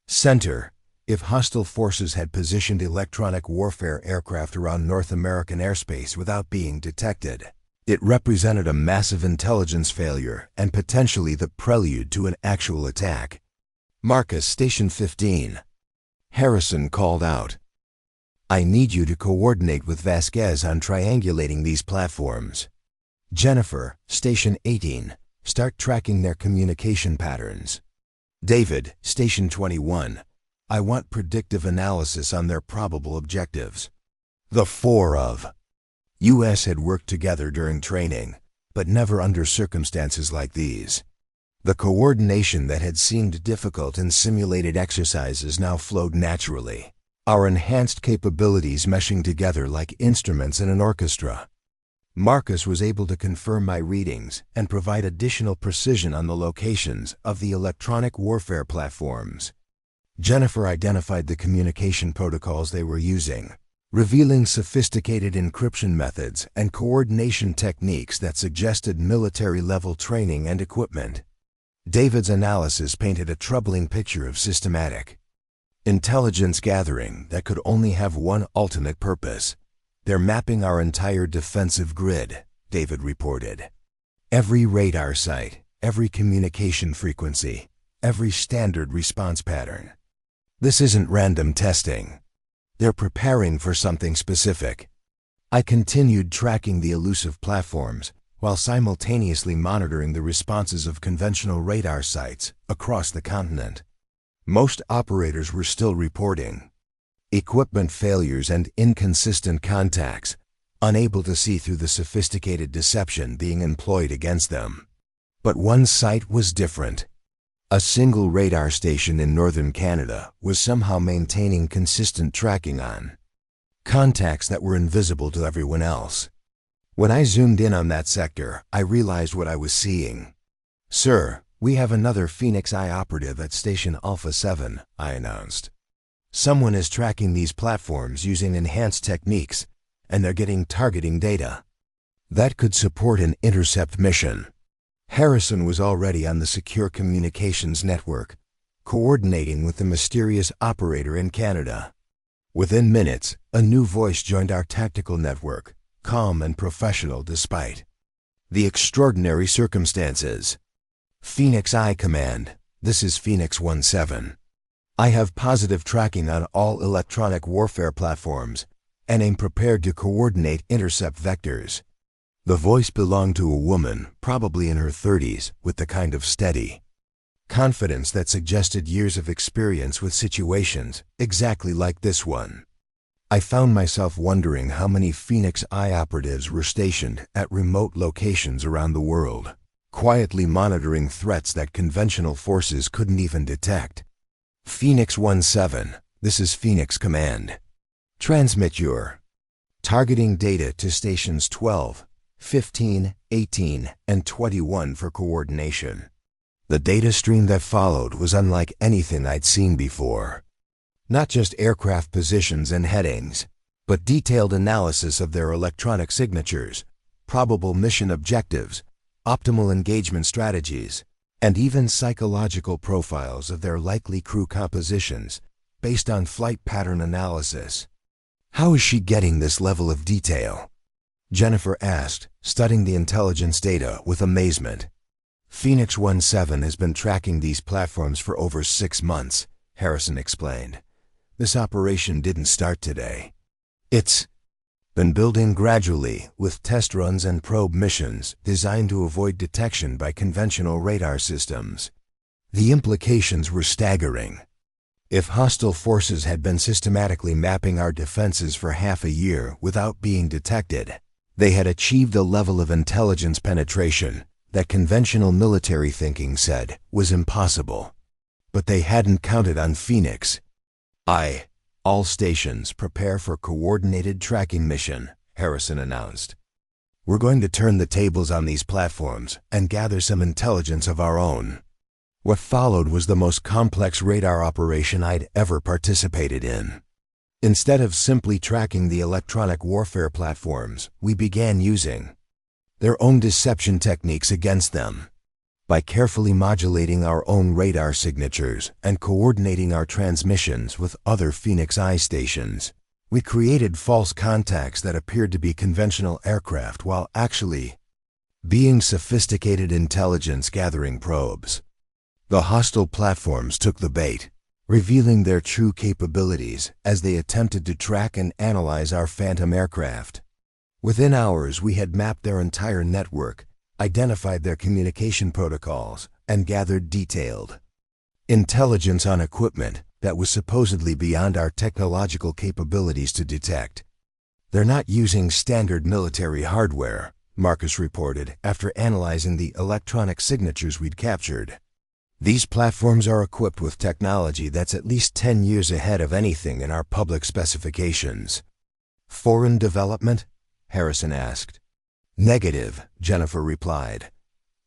center. If hostile forces had positioned electronic warfare aircraft around North American airspace without being detected, it represented a massive intelligence failure and potentially the prelude to an actual attack. "Marcus, Station 15. Harrison called out. "I need you to coordinate with Vasquez on triangulating these platforms. Jennifer, Station 18, start tracking their communication patterns. David, Station 21, I want predictive analysis on their probable objectives." The four of U.S. had worked together during training, but never under circumstances like these. The coordination that had seemed difficult in simulated exercises now flowed naturally, our enhanced capabilities meshing together like instruments in an orchestra. Marcus was able to confirm my readings and provide additional precision on the locations of the electronic warfare platforms. Jennifer identified the communication protocols they were using, revealing sophisticated encryption methods and coordination techniques that suggested military-level training and equipment. David's analysis painted a troubling picture of systematic intelligence gathering that could only have one ultimate purpose. "They're mapping our entire defensive grid," David reported. "Every radar site, every communication frequency, every standard response pattern. This isn't random testing. They're preparing for something specific." I continued tracking the elusive platforms while simultaneously monitoring the responses of conventional radar sites across the continent. Most operators were still reporting equipment failures and inconsistent contacts, unable to see through the sophisticated deception being employed against them. But one site was different. A single radar station in northern Canada was somehow maintaining consistent tracking on contacts that were invisible to everyone else. When I zoomed in on that sector, I realized what I was seeing. "Sir, we have another Phoenix Eye operative at Station Alpha 7, I announced. "Someone is tracking these platforms using enhanced techniques, and they're getting targeting data that could support an intercept mission." Harrison was already on the secure communications network, coordinating with the mysterious operator in Canada. Within minutes, a new voice joined our tactical network, calm and professional despite the extraordinary circumstances. "Phoenix Eye Command, this is Phoenix 17. I have positive tracking on all electronic warfare platforms and am prepared to coordinate intercept vectors." The voice belonged to a woman, probably in her 30s, with the kind of steady, Confidence that suggested years of experience with situations exactly like this one. I found myself wondering how many Phoenix Eye operatives were stationed at remote locations around the world, quietly monitoring threats that conventional forces couldn't even detect. Phoenix 17, this is Phoenix Command. Transmit your targeting data to stations 12, 15, 18, and 21 for coordination. The data stream that followed was unlike anything I'd seen before. Not just aircraft positions and headings, but detailed analysis of their electronic signatures, probable mission objectives, optimal engagement strategies, and even psychological profiles of their likely crew compositions based on flight pattern analysis. How is she getting this level of detail? Jennifer asked, studying the intelligence data with amazement. Phoenix 17 has been tracking these platforms for over 6 months, Harrison explained. This operation didn't start today. It's been building gradually with test runs and probe missions designed to avoid detection by conventional radar systems. The implications were staggering. If hostile forces had been systematically mapping our defenses for half a year without being detected, they had achieved a level of intelligence penetration that conventional military thinking said was impossible. But they hadn't counted on Phoenix. All stations prepare for coordinated tracking mission, Harrison announced. We're going to turn the tables on these platforms and gather some intelligence of our own. What followed was the most complex radar operation I'd ever participated in. Instead of simply tracking the electronic warfare platforms, we began using their own deception techniques against them. By carefully modulating our own radar signatures and coordinating our transmissions with other Phoenix Eye stations, we created false contacts that appeared to be conventional aircraft while actually being sophisticated intelligence-gathering probes. The hostile platforms took the bait, revealing their true capabilities as they attempted to track and analyze our Phantom aircraft. Within hours, we had mapped their entire network, identified their communication protocols, and gathered detailed intelligence on equipment that was supposedly beyond our technological capabilities to detect. They're not using standard military hardware, Marcus reported after analyzing the electronic signatures we'd captured. These platforms are equipped with technology that's at least 10 years ahead of anything in our public specifications. Foreign development? Harrison asked. Negative, Jennifer replied,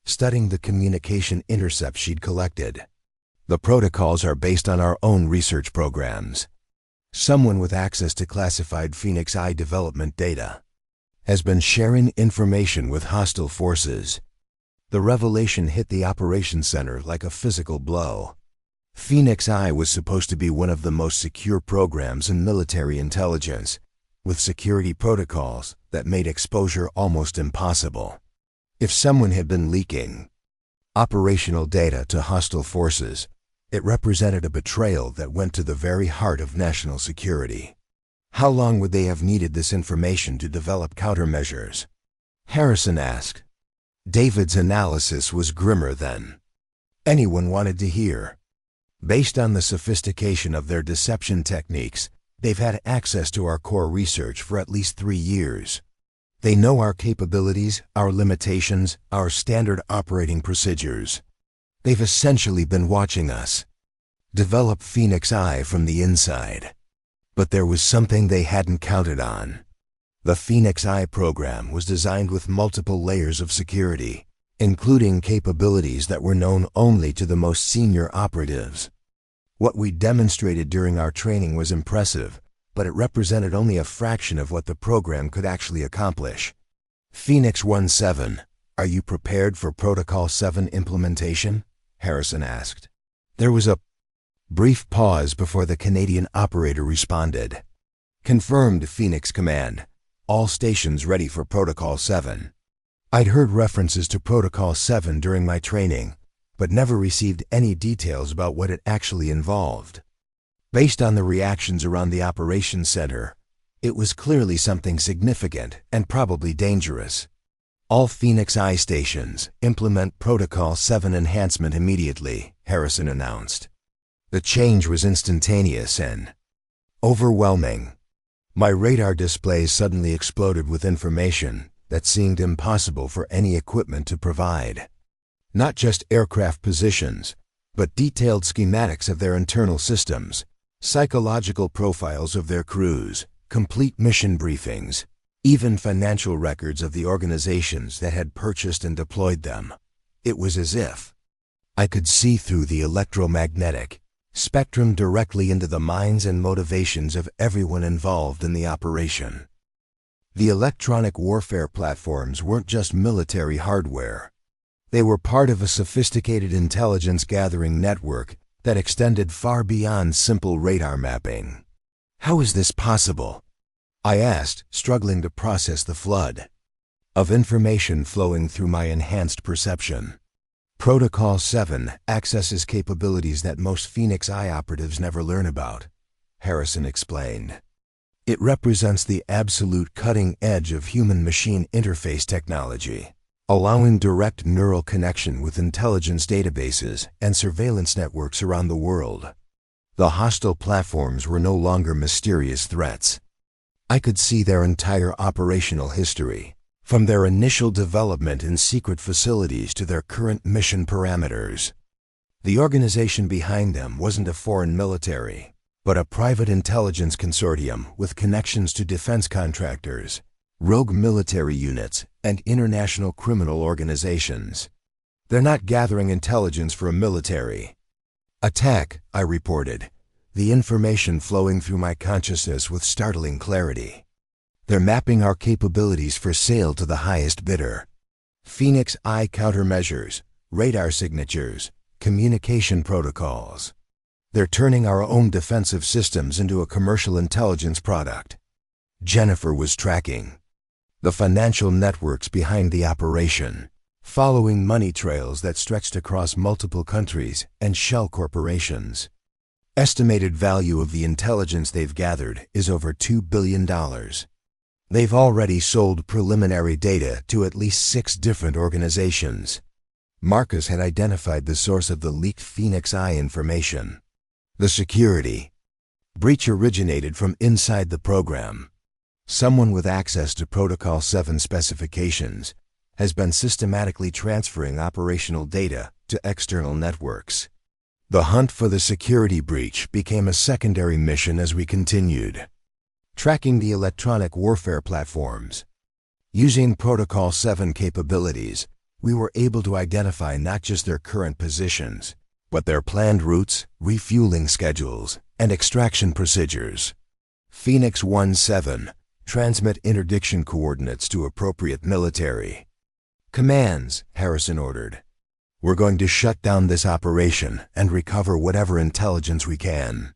studying the communication intercepts she'd collected. The protocols are based on our own research programs. Someone with access to classified Phoenix Eye development data has been sharing information with hostile forces. The revelation hit the operations center like a physical blow. Phoenix Eye was supposed to be one of the most secure programs in military intelligence, with security protocols that made exposure almost impossible. If someone had been leaking operational data to hostile forces, it represented a betrayal that went to the very heart of national security. How long would they have needed this information to develop countermeasures? Harrison asked. David's analysis was grimmer than anyone wanted to hear. Based on the sophistication of their deception techniques, they've had access to our core research for at least 3 years. They know our capabilities, our limitations, our standard operating procedures. They've essentially been watching us develop Phoenix Eye from the inside. But there was something they hadn't counted on. The Phoenix Eye program was designed with multiple layers of security, including capabilities that were known only to the most senior operatives. What we demonstrated during our training was impressive, but it represented only a fraction of what the program could actually accomplish. Phoenix 17, are you prepared for Protocol 7 implementation? Harrison asked. There was a brief pause before the Canadian operator responded. Confirmed, Phoenix Command. All stations ready for Protocol 7. I'd heard references to Protocol 7 during my training, but never received any details about what it actually involved. Based on the reactions around the operations center, it was clearly something significant and probably dangerous. All Phoenix Eye stations implement Protocol 7 enhancement immediately, Harrison announced. The change was instantaneous and overwhelming. My radar displays suddenly exploded with information that seemed impossible for any equipment to provide. Not just aircraft positions, but detailed schematics of their internal systems, psychological profiles of their crews, complete mission briefings, even financial records of the organizations that had purchased and deployed them. It was as if I could see through the electromagnetic spectrum directly into the minds and motivations of everyone involved in the operation. The electronic warfare platforms weren't just military hardware. They were part of a sophisticated intelligence-gathering network that extended far beyond simple radar mapping. How is this possible? I asked, struggling to process the flood of information flowing through my enhanced perception. Protocol 7 accesses capabilities that most Phoenix Eye operatives never learn about, Harrison explained. It represents the absolute cutting edge of human-machine interface technology, allowing direct neural connection with intelligence databases and surveillance networks around the world. The hostile platforms were no longer mysterious threats. I could see their entire operational history, from their initial development in secret facilities to their current mission parameters. The organization behind them wasn't a foreign military, but a private intelligence consortium with connections to defense contractors, rogue military units, and international criminal organizations. They're not gathering intelligence for a military attack, I reported, the information flowing through my consciousness with startling clarity. They're mapping our capabilities for sale to the highest bidder. Phoenix Eye countermeasures, radar signatures, communication protocols. They're turning our own defensive systems into a commercial intelligence product. Jennifer was tracking the financial networks behind the operation, following money trails that stretched across multiple countries and shell corporations. Estimated value of the intelligence they've gathered is over $2 billion. They've already sold preliminary data to at least 6 different organizations. Marcus had identified the source of the leaked Phoenix Eye information. The security breach originated from inside the program. Someone with access to Protocol 7 specifications has been systematically transferring operational data to external networks. The hunt for the security breach became a secondary mission as we continued, tracking the electronic warfare platforms. Using Protocol 7 capabilities, we were able to identify not just their current positions, but their planned routes, refueling schedules, and extraction procedures. Phoenix 1-7, transmit interdiction coordinates to appropriate military commands, Harrison ordered. We're going to shut down this operation and recover whatever intelligence we can.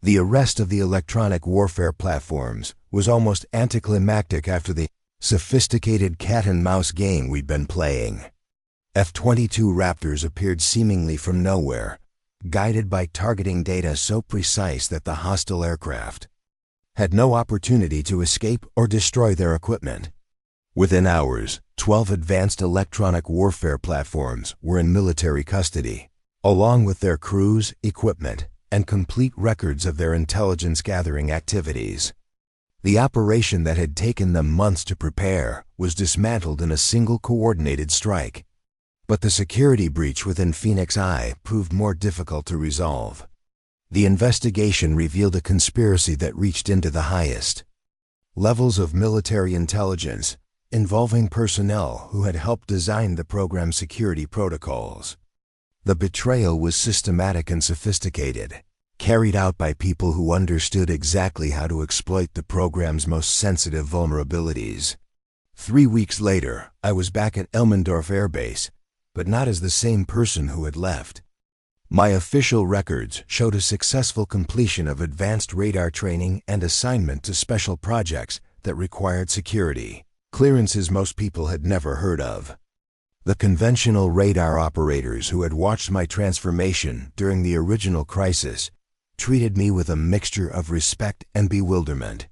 The arrest of the electronic warfare platforms was almost anticlimactic after the sophisticated cat-and-mouse game we'd been playing. F-22 Raptors appeared seemingly from nowhere, guided by targeting data so precise that the hostile aircraft had no opportunity to escape or destroy their equipment. Within hours, 12 advanced electronic warfare platforms were in military custody, along with their crews, equipment, and complete records of their intelligence-gathering activities. The operation that had taken them months to prepare was dismantled in a single coordinated strike. But the security breach within Phoenix Eye proved more difficult to resolve. The investigation revealed a conspiracy that reached into the highest levels of military intelligence, involving personnel who had helped design the program's security protocols. The betrayal was systematic and sophisticated, carried out by people who understood exactly how to exploit the program's most sensitive vulnerabilities. 3 weeks later, I was back at Elmendorf Air Base, but not as the same person who had left. My official records showed a successful completion of advanced radar training and assignment to special projects that required security clearances most people had never heard of. The conventional radar operators who had watched my transformation during the original crisis treated me with a mixture of respect and bewilderment.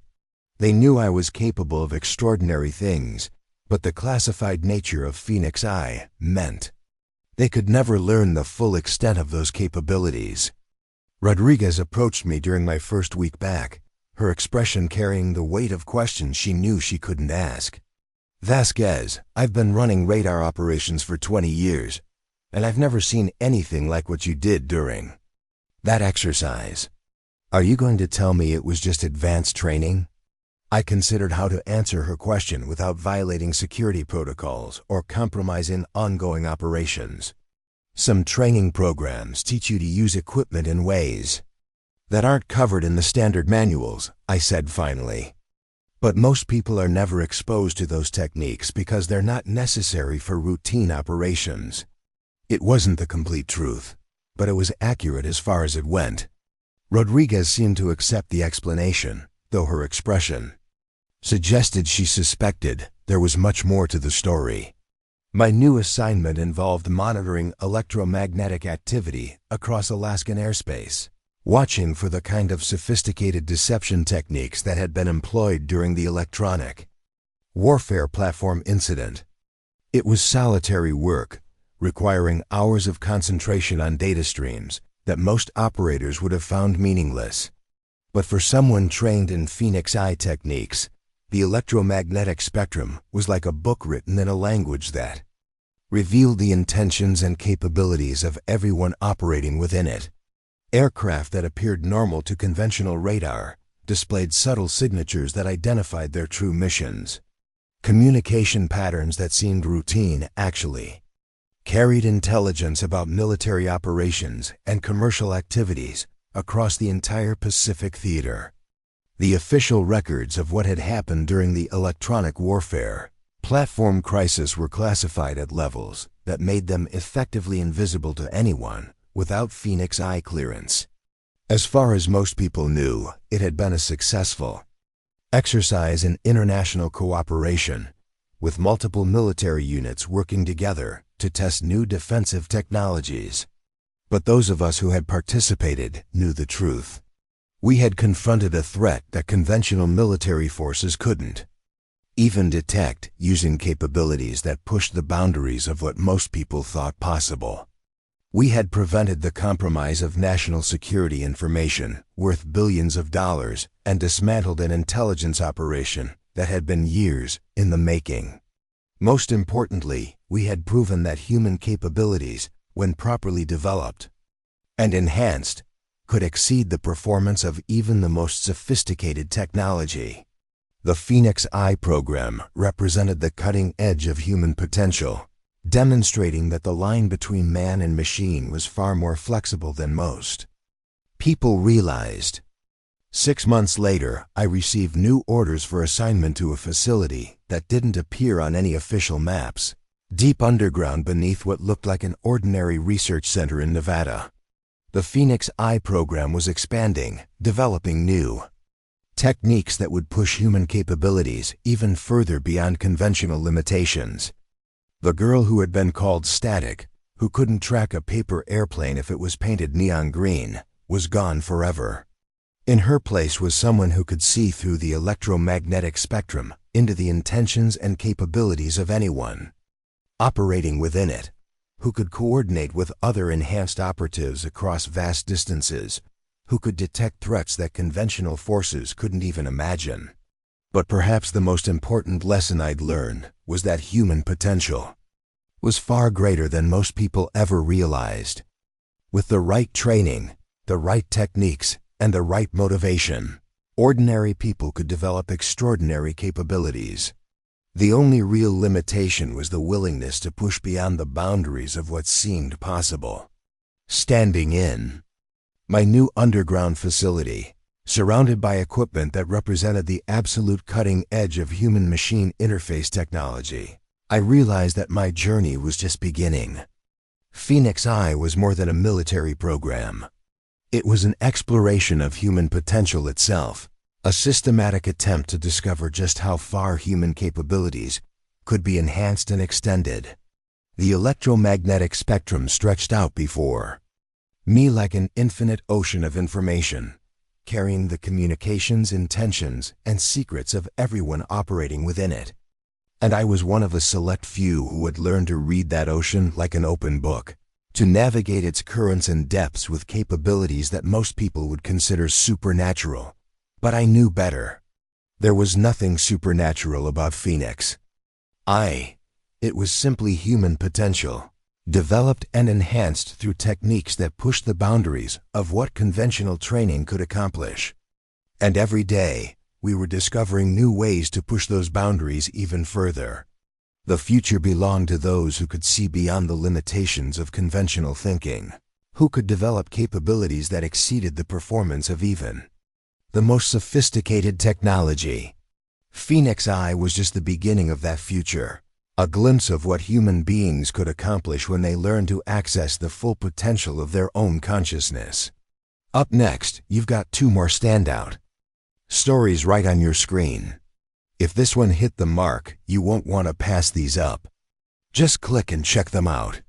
They knew I was capable of extraordinary things, But the classified nature of Phoenix Eye meant they could never learn the full extent of those capabilities. Rodriguez approached me during my first week back, her expression carrying the weight of questions she knew she couldn't ask. "Vasquez, I've been running radar operations for 20 years, and I've never seen anything like what you did during that exercise. Are you going to tell me it was just advanced training?" I considered how to answer her question without violating security protocols or compromising ongoing operations. "Some training programs teach you to use equipment in ways that aren't covered in the standard manuals," I said finally. "But most people are never exposed to those techniques because they're not necessary for routine operations." It wasn't the complete truth, but it was accurate as far as it went. Rodriguez seemed to accept the explanation, though her expression suggested she suspected there was much more to the story. My new assignment involved monitoring electromagnetic activity across Alaskan airspace, watching for the kind of sophisticated deception techniques that had been employed during the electronic warfare platform incident. It was solitary work, requiring hours of concentration on data streams that most operators would have found meaningless. But for someone trained in Phoenix Eye techniques, the electromagnetic spectrum was like a book written in a language that revealed the intentions and capabilities of everyone operating within it. Aircraft that appeared normal to conventional radar displayed subtle signatures that identified their true missions. Communication patterns that seemed routine actually carried intelligence about military operations and commercial activities across the entire Pacific theater. The official records of what had happened during the electronic warfare platform crisis were classified at levels that made them effectively invisible to anyone without Phoenix Eye clearance. As far as most people knew, it had been a successful exercise in international cooperation, with multiple military units working together to test new defensive technologies. But those of us who had participated knew the truth. We had confronted a threat that conventional military forces couldn't even detect, using capabilities that pushed the boundaries of what most people thought possible. We had prevented the compromise of national security information worth billions of dollars and dismantled an intelligence operation that had been years in the making. Most importantly, we had proven that human capabilities, when properly developed and enhanced, could exceed the performance of even the most sophisticated technology. The Phoenix Eye program represented the cutting edge of human potential, demonstrating that the line between man and machine was far more flexible than most people realized. 6 months later, I received new orders for assignment to a facility that didn't appear on any official maps, deep underground beneath what looked like an ordinary research center in Nevada. The Phoenix Eye program was expanding, developing new techniques that would push human capabilities even further beyond conventional limitations. The girl who had been called static, who couldn't track a paper airplane if it was painted neon green, was gone forever. In her place was someone who could see through the electromagnetic spectrum into the intentions and capabilities of anyone operating within it, who could coordinate with other enhanced operatives across vast distances, who could detect threats that conventional forces couldn't even imagine. But perhaps the most important lesson I'd learned was that human potential was far greater than most people ever realized. With the right training, the right techniques, and the right motivation, ordinary people could develop extraordinary capabilities. The only real limitation was the willingness to push beyond the boundaries of what seemed possible. Standing in my new underground facility, surrounded by equipment that represented the absolute cutting edge of human-machine interface technology, I realized that my journey was just beginning. Phoenix Eye was more than a military program. It was an exploration of human potential itself, a systematic attempt to discover just how far human capabilities could be enhanced and extended. The electromagnetic spectrum stretched out before me like an infinite ocean of information, carrying the communications, intentions, and secrets of everyone operating within it. And I was one of a select few who would learn to read that ocean like an open book, to navigate its currents and depths with capabilities that most people would consider supernatural. But I knew better. There was nothing supernatural about Phoenix. It was simply human potential, developed and enhanced through techniques that pushed the boundaries of what conventional training could accomplish. And every day, we were discovering new ways to push those boundaries even further. The future belonged to those who could see beyond the limitations of conventional thinking, who could develop capabilities that exceeded the performance of even the most sophisticated technology. Phoenix Eye was just the beginning of that future, a glimpse of what human beings could accomplish when they learned to access the full potential of their own consciousness. Up next, you've got two more standout stories right on your screen. If this one hit the mark, you won't want to pass these up. Just click and check them out.